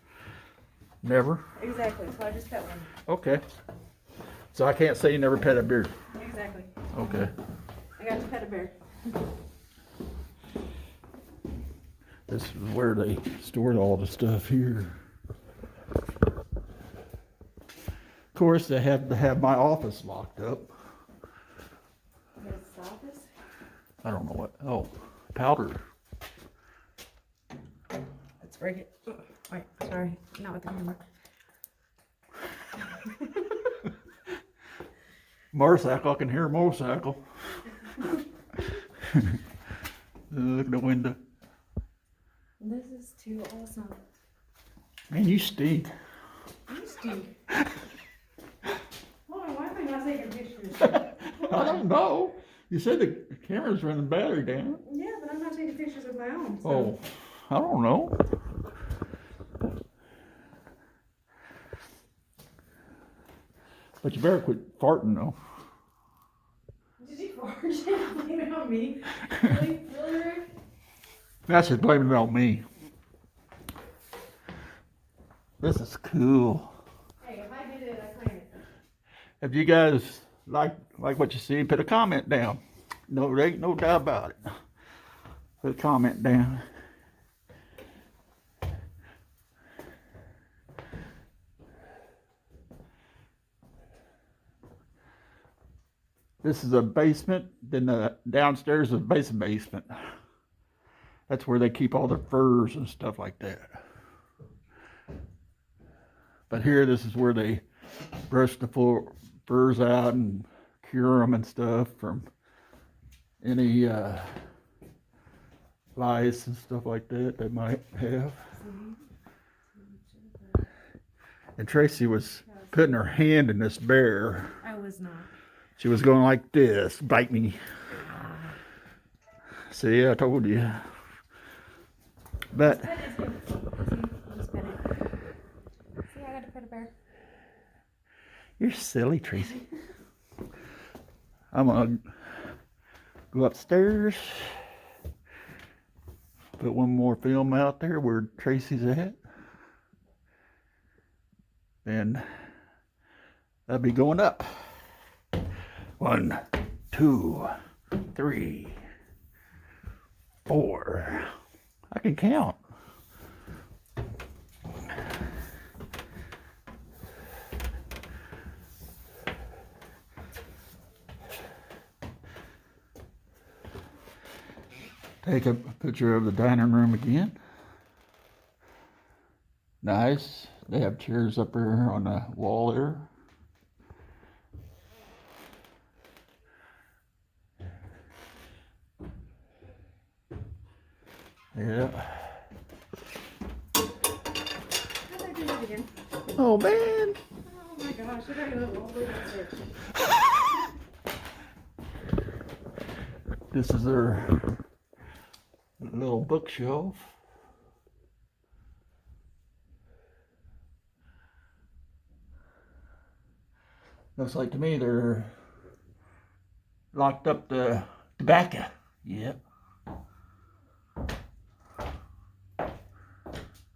Never. Exactly. So I just pet one. Okay. So I can't say you never pet a bear. Exactly. Okay. I got to pet a bear. This is where they stored all the stuff here. Of course, they had to have my office locked up. You gotta stop this? I don't know what. Oh, powder. Let's break it. Wait, sorry. Not with the camera. Motorcycle. I can hear a motorcycle. Look at the window. This is too awesome. Man, you stink. You stink. Hold on, why am I not taking pictures? I don't know. You said the camera's running battery down. Yeah, but I'm not taking pictures of my own. So. Oh, I don't know. But you better quit farting though. Did you fart? Blame it on me? Really? Really, Rick? That's just blaming it on me. This is cool. Hey, if I did it, I claim it. If you guys like what you see, put a comment down. No, there ain't no doubt about it. Put a comment down. This is a basement. Then the downstairs is a basement. That's where they keep all their furs and stuff like that. But here, this is where they brush the furs out and cure them and stuff from any lice and stuff like that they might have. And Tracy was putting her hand in this bear. I was not. She was going like this, bite me. See, I told you. But See, I got to pet a bear. you're silly, Tracy. I'm gonna go upstairs, put one more film out there where Tracy's at. Then that'll be going up. 1, 2, 3, 4. I can count. Take a picture of the dining room again. Nice. They have chairs up there on the wall there. Yeah. How did I do that again? Oh man. Oh my gosh, I gotta go all the way downstairs. This is their little bookshelf. Looks like to me they're locked up the tobacco. Yep.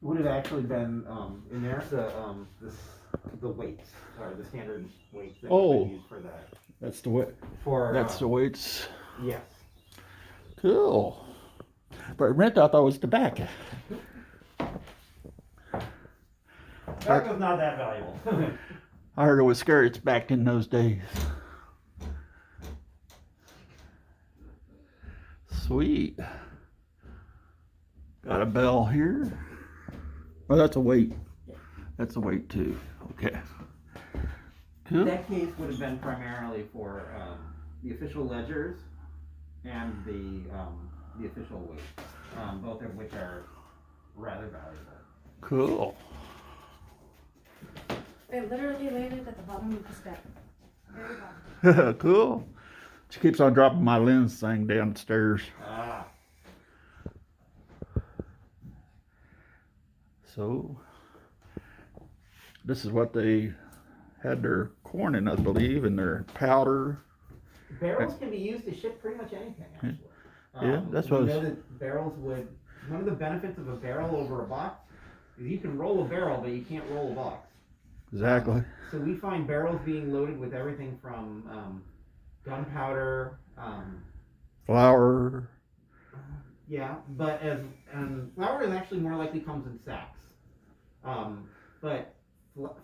Would have actually been in there the weights or the standard weights that Oh. we use for that. That's the way. For That's the weights. yes. Cool. But rent I thought was tobacco. That was not that valuable. I heard it was scary. It's back in those days. Sweet. Got a bell here. Oh, that's a weight. That's a weight too. Okay. Cool. That case would have been primarily for the official ledgers and the official weights, both of which are rather valuable. Cool. It literally landed at the bottom of the step. Very bottom. Cool. She keeps on dropping my lens thing downstairs. Ah. So, this is what they had their corn in, I believe, and their powder. Barrels can be used to ship pretty much anything, actually. Yeah, that's we what know that barrels would. One of the benefits of a barrel over a box is you can roll a barrel, but you can't roll a box. Exactly. So we find barrels being loaded with everything from gunpowder. Flour. Yeah, but flour is actually more likely comes in sacks. But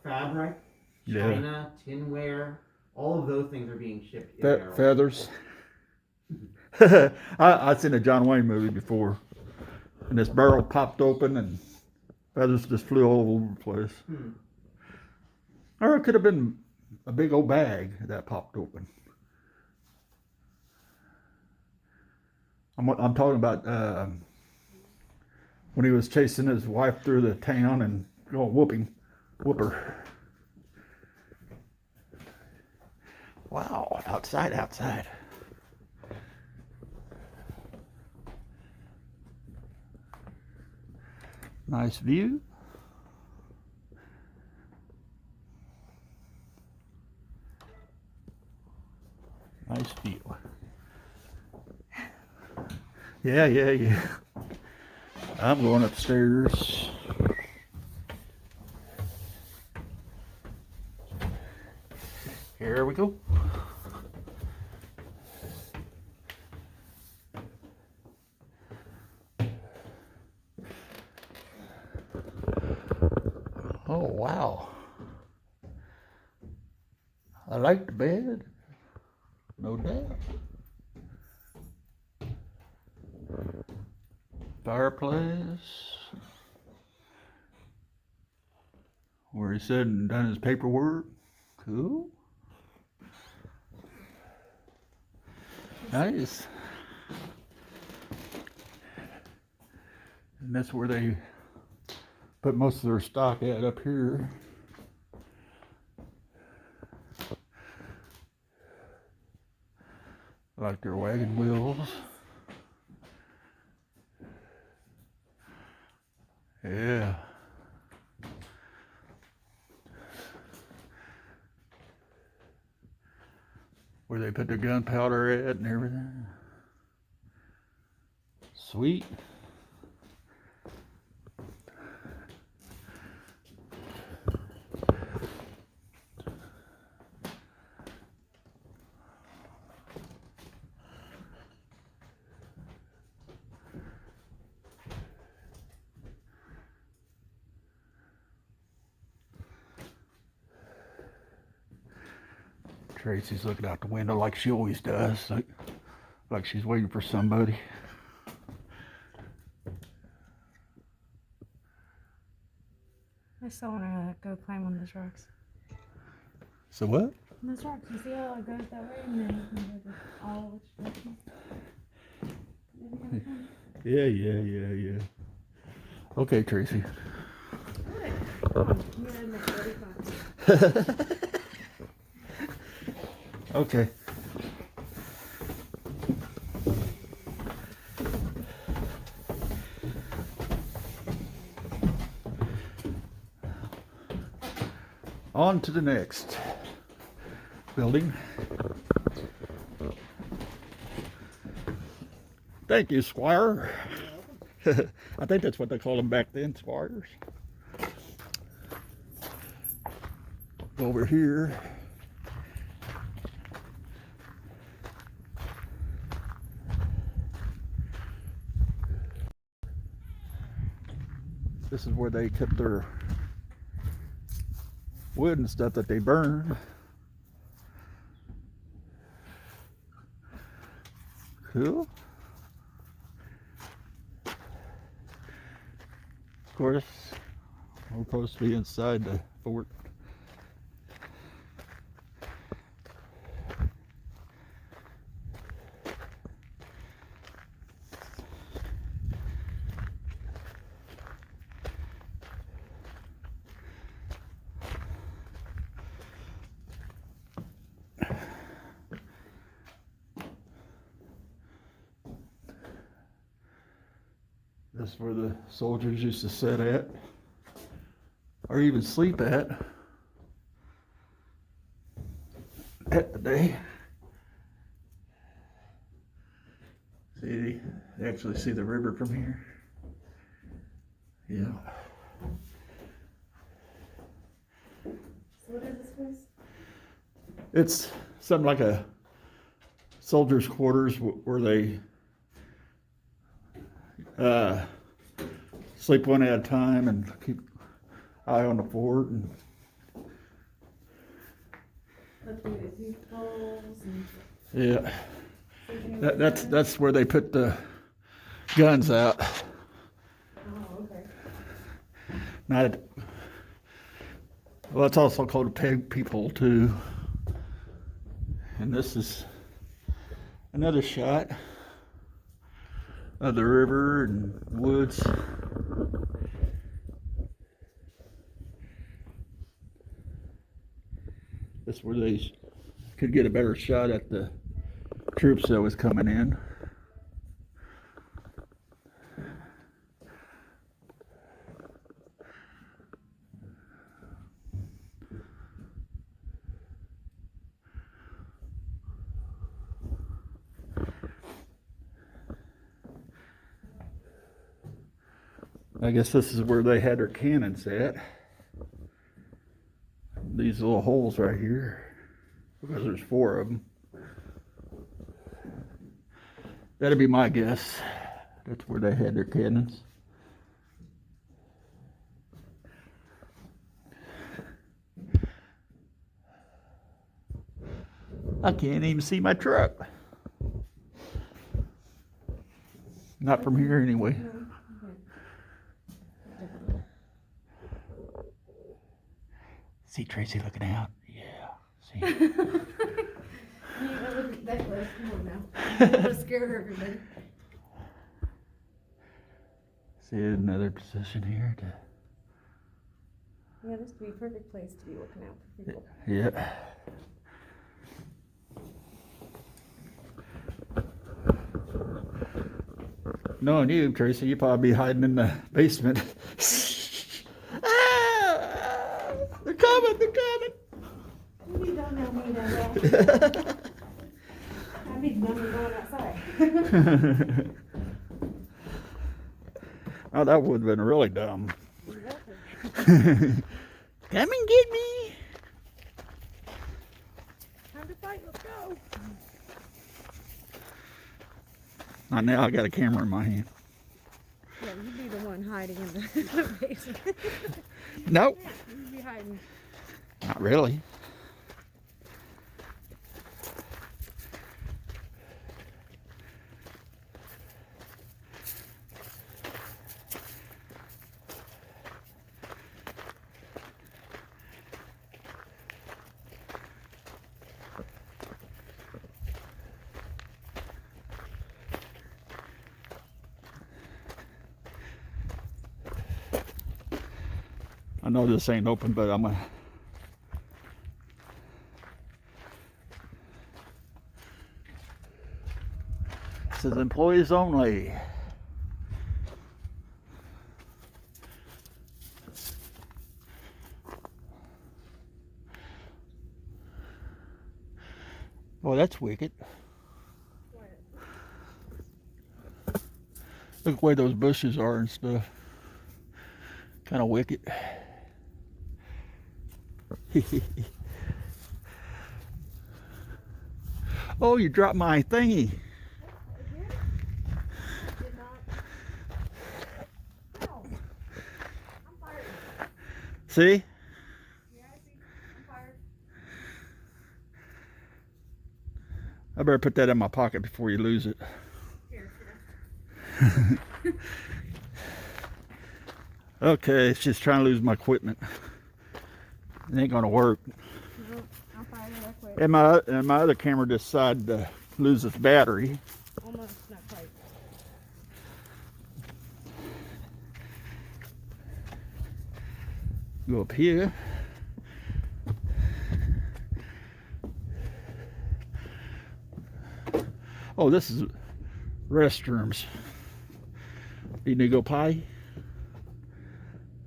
fabric, Yeah. china, tinware, all of those things are being shipped in barrels. Feathers. I've seen a John Wayne movie before, and this barrel popped open and feathers just flew all over the place. Or it could have been a big old bag that popped open. I'm talking about when he was chasing his wife through the town and going whoop her. Wow, outside. Nice view. Nice view. Yeah. I'm going upstairs. Here we go. Oh, wow. I like the bed. No doubt. Fireplace. Where he said and done his paperwork. Cool. Nice. And that's where they put most of their stock at up here. Like their wagon wheels. Yeah. Where they put their gunpowder at and everything. Sweet. Tracy's looking out the window like she always does, like she's waiting for somebody. I still want to go climb on those rocks. So what? Those rocks, you see how it goes that way and then you can go to all which direction? Yeah. Okay, Tracy. Good. Come on, you had my 45. Okay. On to the next building. Thank you, Squire. I think that's what they called them back then, squires. Over here. This is where they kept their wood and stuff that they burned. Cool. Of course, we're supposed to be inside the fort. This is where the soldiers used to sit at, or even sleep at the day. See, they actually see the river from here. Yeah. So what is this place? It's something like a soldier's quarters where they sleep one at a time and keep eye on the fort. And yeah, that's where they put the guns out. Oh, okay. Not, well, it's also called a peg peephole too. And this is another shot of the river and woods. This is where they could get a better shot at the troops that was coming in. I guess this is where they had their cannons at. These little holes right here, because there's 4 of them. That'd be my guess. That's where they had their cannons. I can't even see my truck. Not from here anyway. See Tracy looking out? Yeah. See? You don't look that close. Come on now. Don't scare everybody. See another position here to. Yeah, this would be a perfect place to be looking out for people. Yeah. Knowing you, Tracy, you'd probably be hiding in the basement. Ah, they're coming, they're coming. You don't know me that well. I'd be going outside. Oh, that would have been really dumb. Come and get me. Time to fight, let's go. Not now, I got a camera in my hand. Yeah, you'd be the one hiding in the basement. Nope. You'd be hiding. Not really. I know this ain't open, but I'm gonna. It says employees only. Well, that's wicked. Look where those bushes are and stuff. Kind of wicked. Oh, you dropped my thingy. See? I better put that in my pocket before you lose it. Okay, it's just trying to lose my equipment. It ain't gonna work. No, I'll fire that quick. And my other camera decided to lose its battery. Almost, not quite. Go up here. Oh, this is restrooms. You need to go potty?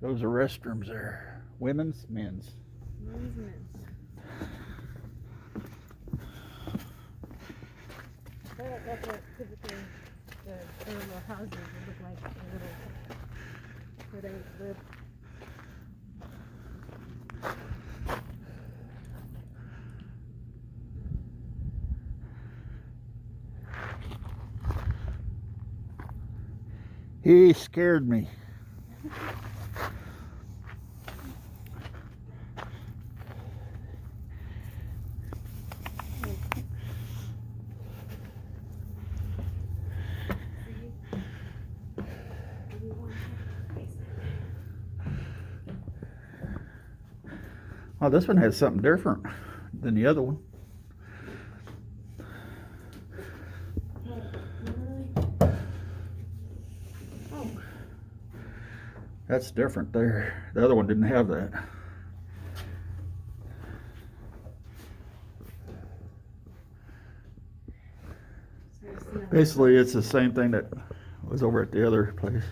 Those are restrooms there. Women's, men's. Men's. That's what typically the little houses would look like. The little, where they would live. He scared me. Oh, this one has something different than the other one. That's different there. The other one didn't have that. Basically, it's the same thing that was over at the other place.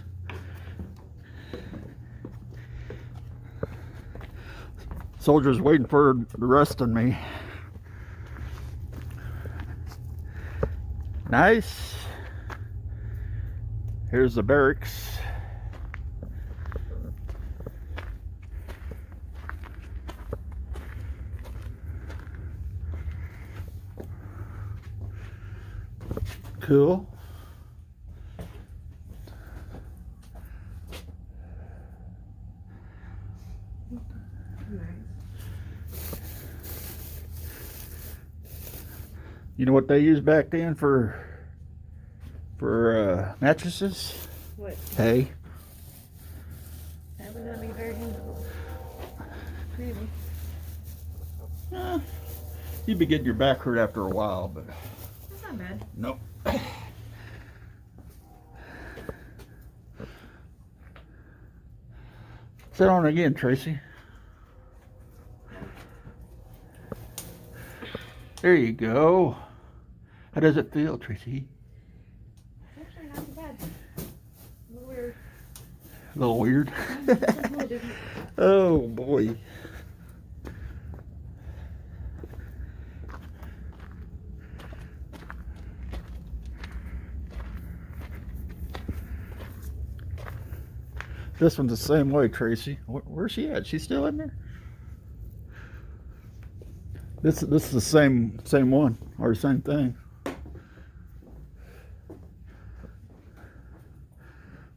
Soldiers waiting for the rest of me. Nice. Here's the barracks. Cool. You know what they used back then for mattresses? What? Hay. That would not be very helpful. Maybe. You'd be getting your back hurt after a while, but That's not bad. nope. Sit on again, Tracy. There you go. How does it feel, Tracy? Actually, not too bad. A little weird. A little weird. A little different. Oh boy. This one's the same way, Tracy. Where's she at? She's still in there? This is the same one or same thing.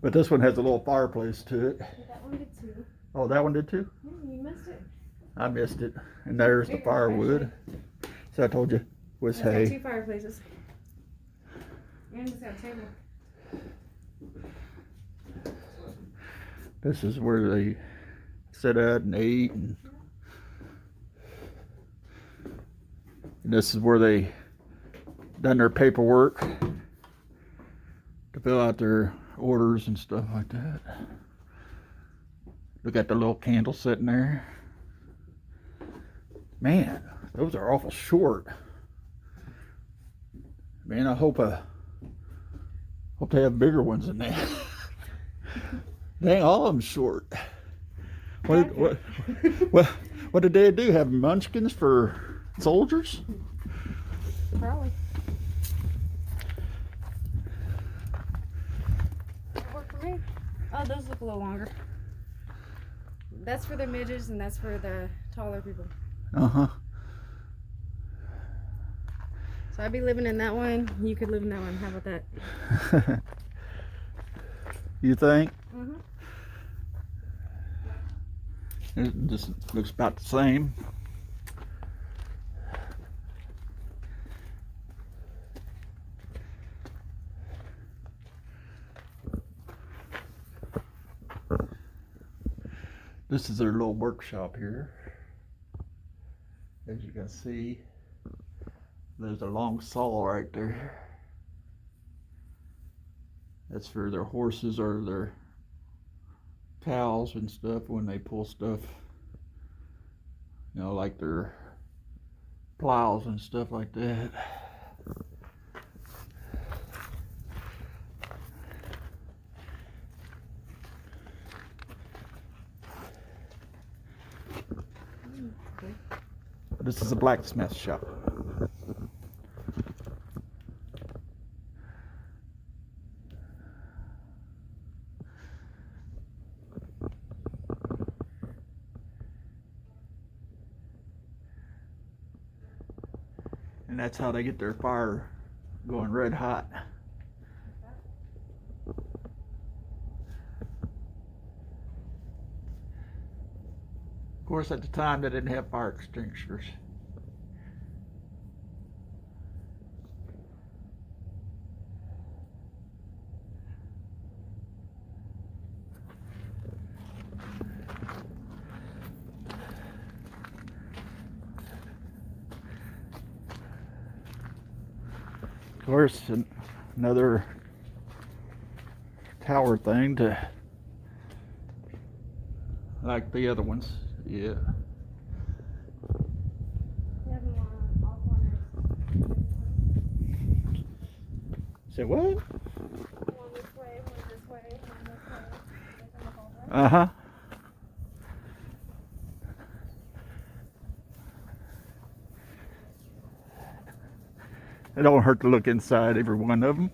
But this one has a little fireplace to it. That one did too. Oh, that one did too? Yeah, you missed it. I missed it. And there's the Bigger, firewood. So I told you was It's got hay. 2 fireplaces. And it's got a table. This is where they sat at and ate, and this is where they done their paperwork to fill out their orders and stuff like that. Look at the little candle sitting there. Man, those are awful short. Man, I hope they have bigger ones than that. Dang, all of them short. What did they do? Have munchkins for soldiers? Probably. That work for me. Oh, those look a little longer. That's for the midgets and that's for the taller people. Uh-huh. So I'd be living in that one. You could live in that one. How about that? You think? Mm-hmm. It just looks about the same. This is their little workshop here. As you can see, there's a long saw right there. That's for their horses or their cows and stuff when they pull stuff, you know, like their plows and stuff like that. This is a blacksmith shop. And that's how they get their fire going red hot. Of course, at the time they didn't have fire extinguishers. Of course, another tower thing to like the other ones. Yeah. Say what? One this way, one this way, one this way. Uh-huh. It don't hurt to look inside every one of them.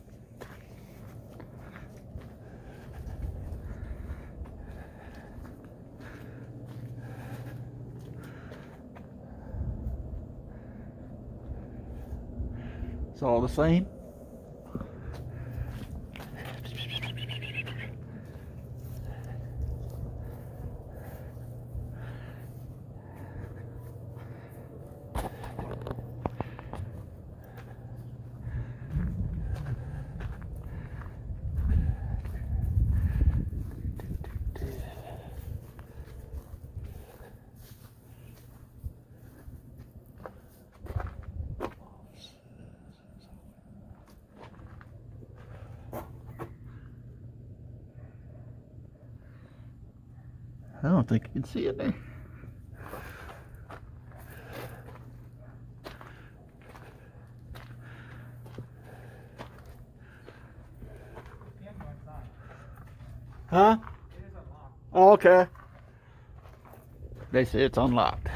It's all the same. I don't think you can see it there. Huh? It is unlocked. Oh, okay. They say it's unlocked.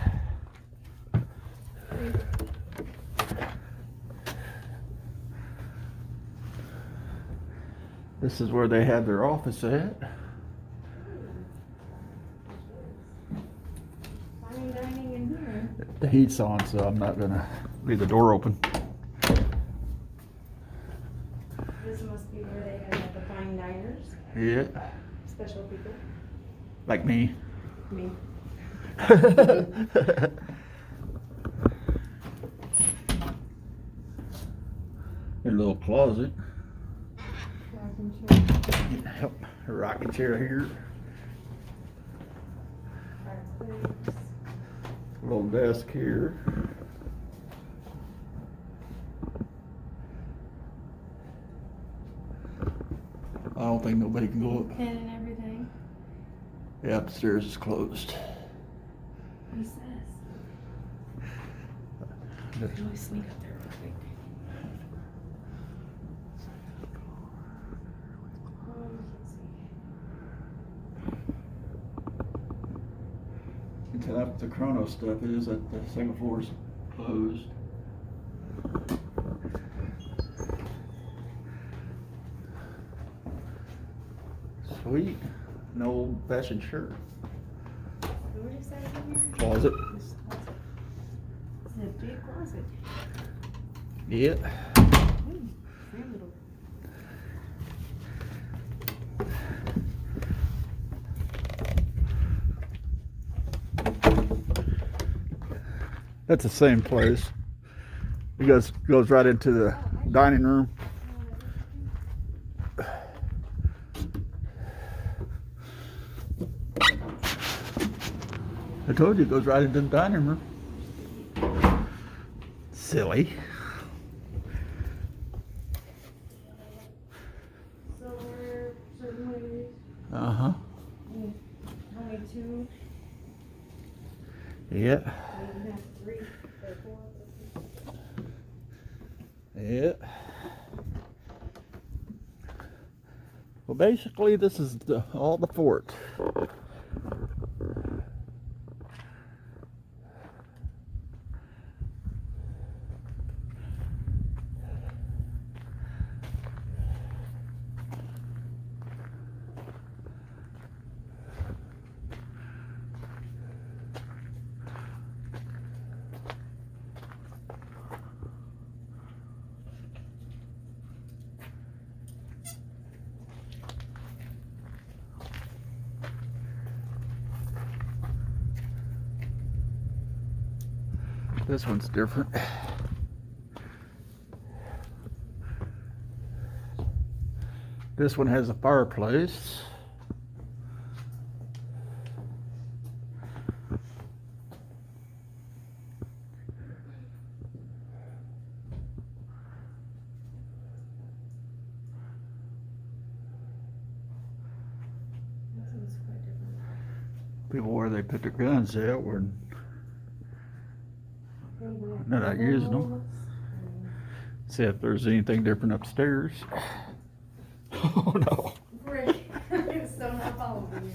This is where they have their office at. Fine dining in here. The heat's on, so I'm not gonna leave the door open. This must be where they have the fine diners, Yeah, special people. like me. Me. A little closet. Rocking chair, Yep, a rocking chair here. fireplace. A little desk here. I don't think nobody can go up. Pen and everything. Yeah, upstairs is closed. He says. You can always sneak up there real quick. Oh, you can see. Until after the chrono stuff is that the second floor is closed. Sweet. An old fashioned shirt. What is that in here? Closet. This closet. It's a big closet. Yeah. Ooh, very little. That's the same place. It goes right into the dining room. I told you it goes right into the dining room. Silly. So we're certain ways. Uh-huh. Only two. Yeah. We have three or four. Yeah. Well, basically, this is all the fort. This one's different. This one has a fireplace. This one's quite different. People where they put their guns at where they're not using them. See if there's anything different upstairs. Oh no. Rick, I'm so not following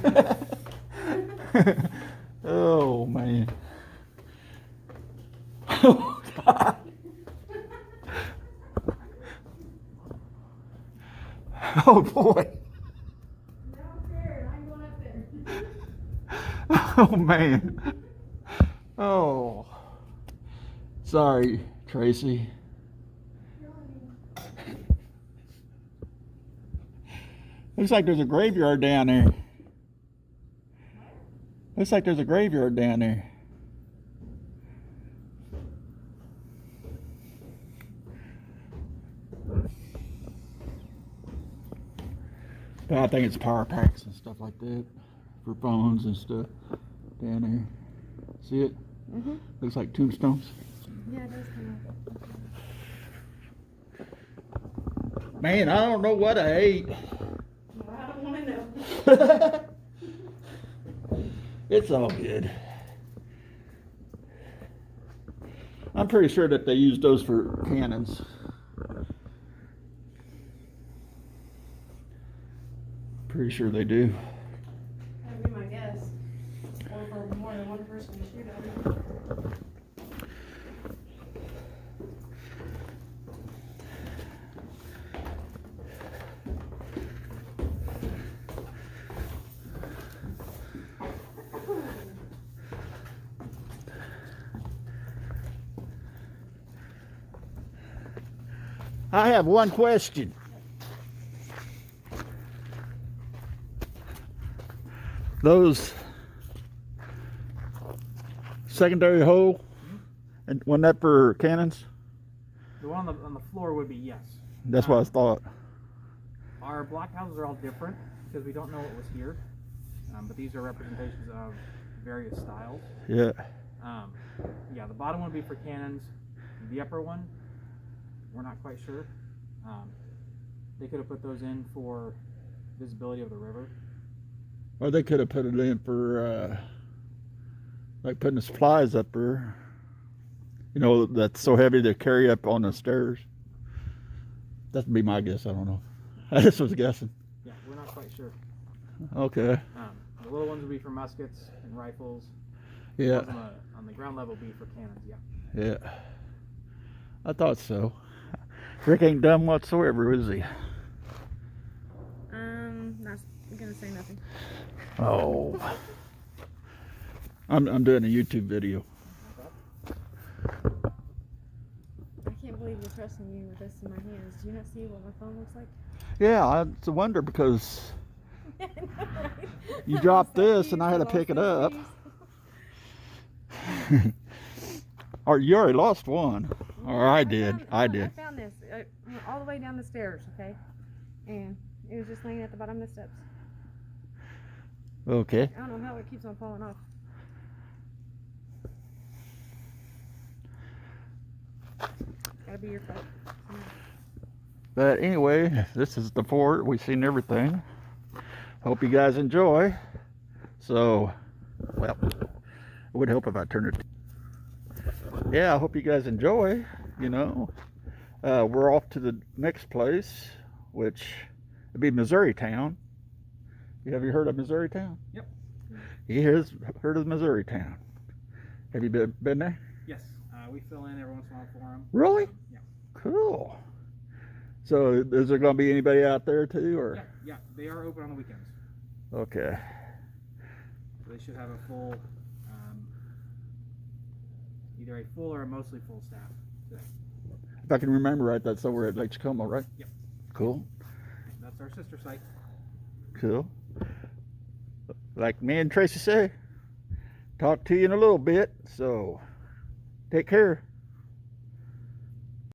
you. Oh man. Oh God. Oh boy. Now I'm scared. I'm going up there. Oh man. Oh. Sorry, Tracy. Looks like there's a graveyard down there. Looks like there's a graveyard down there. But I think it's power packs and stuff like that for phones and stuff down there. See it? Mm-hmm. Looks like tombstones. Yeah, it does kind of. Man, I don't know what I ate. Well, I don't want to know. It's all good. I'm pretty sure that they use those for cannons. Pretty sure they do. That'd be my guess. Or for more than one person to shoot at. I have one question. Those secondary hole, and wasn't that for cannons? The one on the floor would be yes. That's what I thought. Our blockhouses are all different because we don't know what was here, but these are representations of various styles. Yeah. Yeah, the bottom one would be for cannons. The upper one, we're not quite sure. They could have put those in for visibility of the river. Or they could have put it in for, like putting the supplies up there. You know, that's so heavy to carry up on the stairs. That'd be my guess. I don't know. I just was guessing. Yeah, we're not quite sure. Okay. The little ones would be for muskets and rifles. Yeah. The ones on the ground level would be for cannons. Yeah. Yeah. I thought so. Rick ain't dumb whatsoever, is he? Not gonna say nothing. Oh. I'm doing a YouTube video. I can't believe you're trusting me with this in my hands. Do you not see what my phone looks like? Yeah, it's a wonder because I know, right? you I dropped was so this and I had to used pick it lost up. these. Or you already lost one. Or I did. I did. I found this all the way down the stairs, okay? And it was just laying at the bottom of the steps. Okay. I don't know how it keeps on falling off. Gotta be your fault. But anyway, this is the fort. We've seen everything. Hope you guys enjoy. So, well, it would help if I turned it. Yeah, I hope you guys enjoy. You know, we're off to the next place, which would be Missouri Town. Have you heard of Missouri Town? Yep. He has heard of Missouri Town. Have you been there? Yes. We fill in every once in a while for them. Really? Yeah. Cool. So is there going to be anybody out there too, or? Yeah. Yeah. They are open on the weekends. Okay. So they should have a full, either a full or a mostly full staff today. If I can remember right, that's over at Lake Tacoma, right? Yep. Cool. That's our sister site. Cool. Like me and Tracy say, talk to you in a little bit, so take care.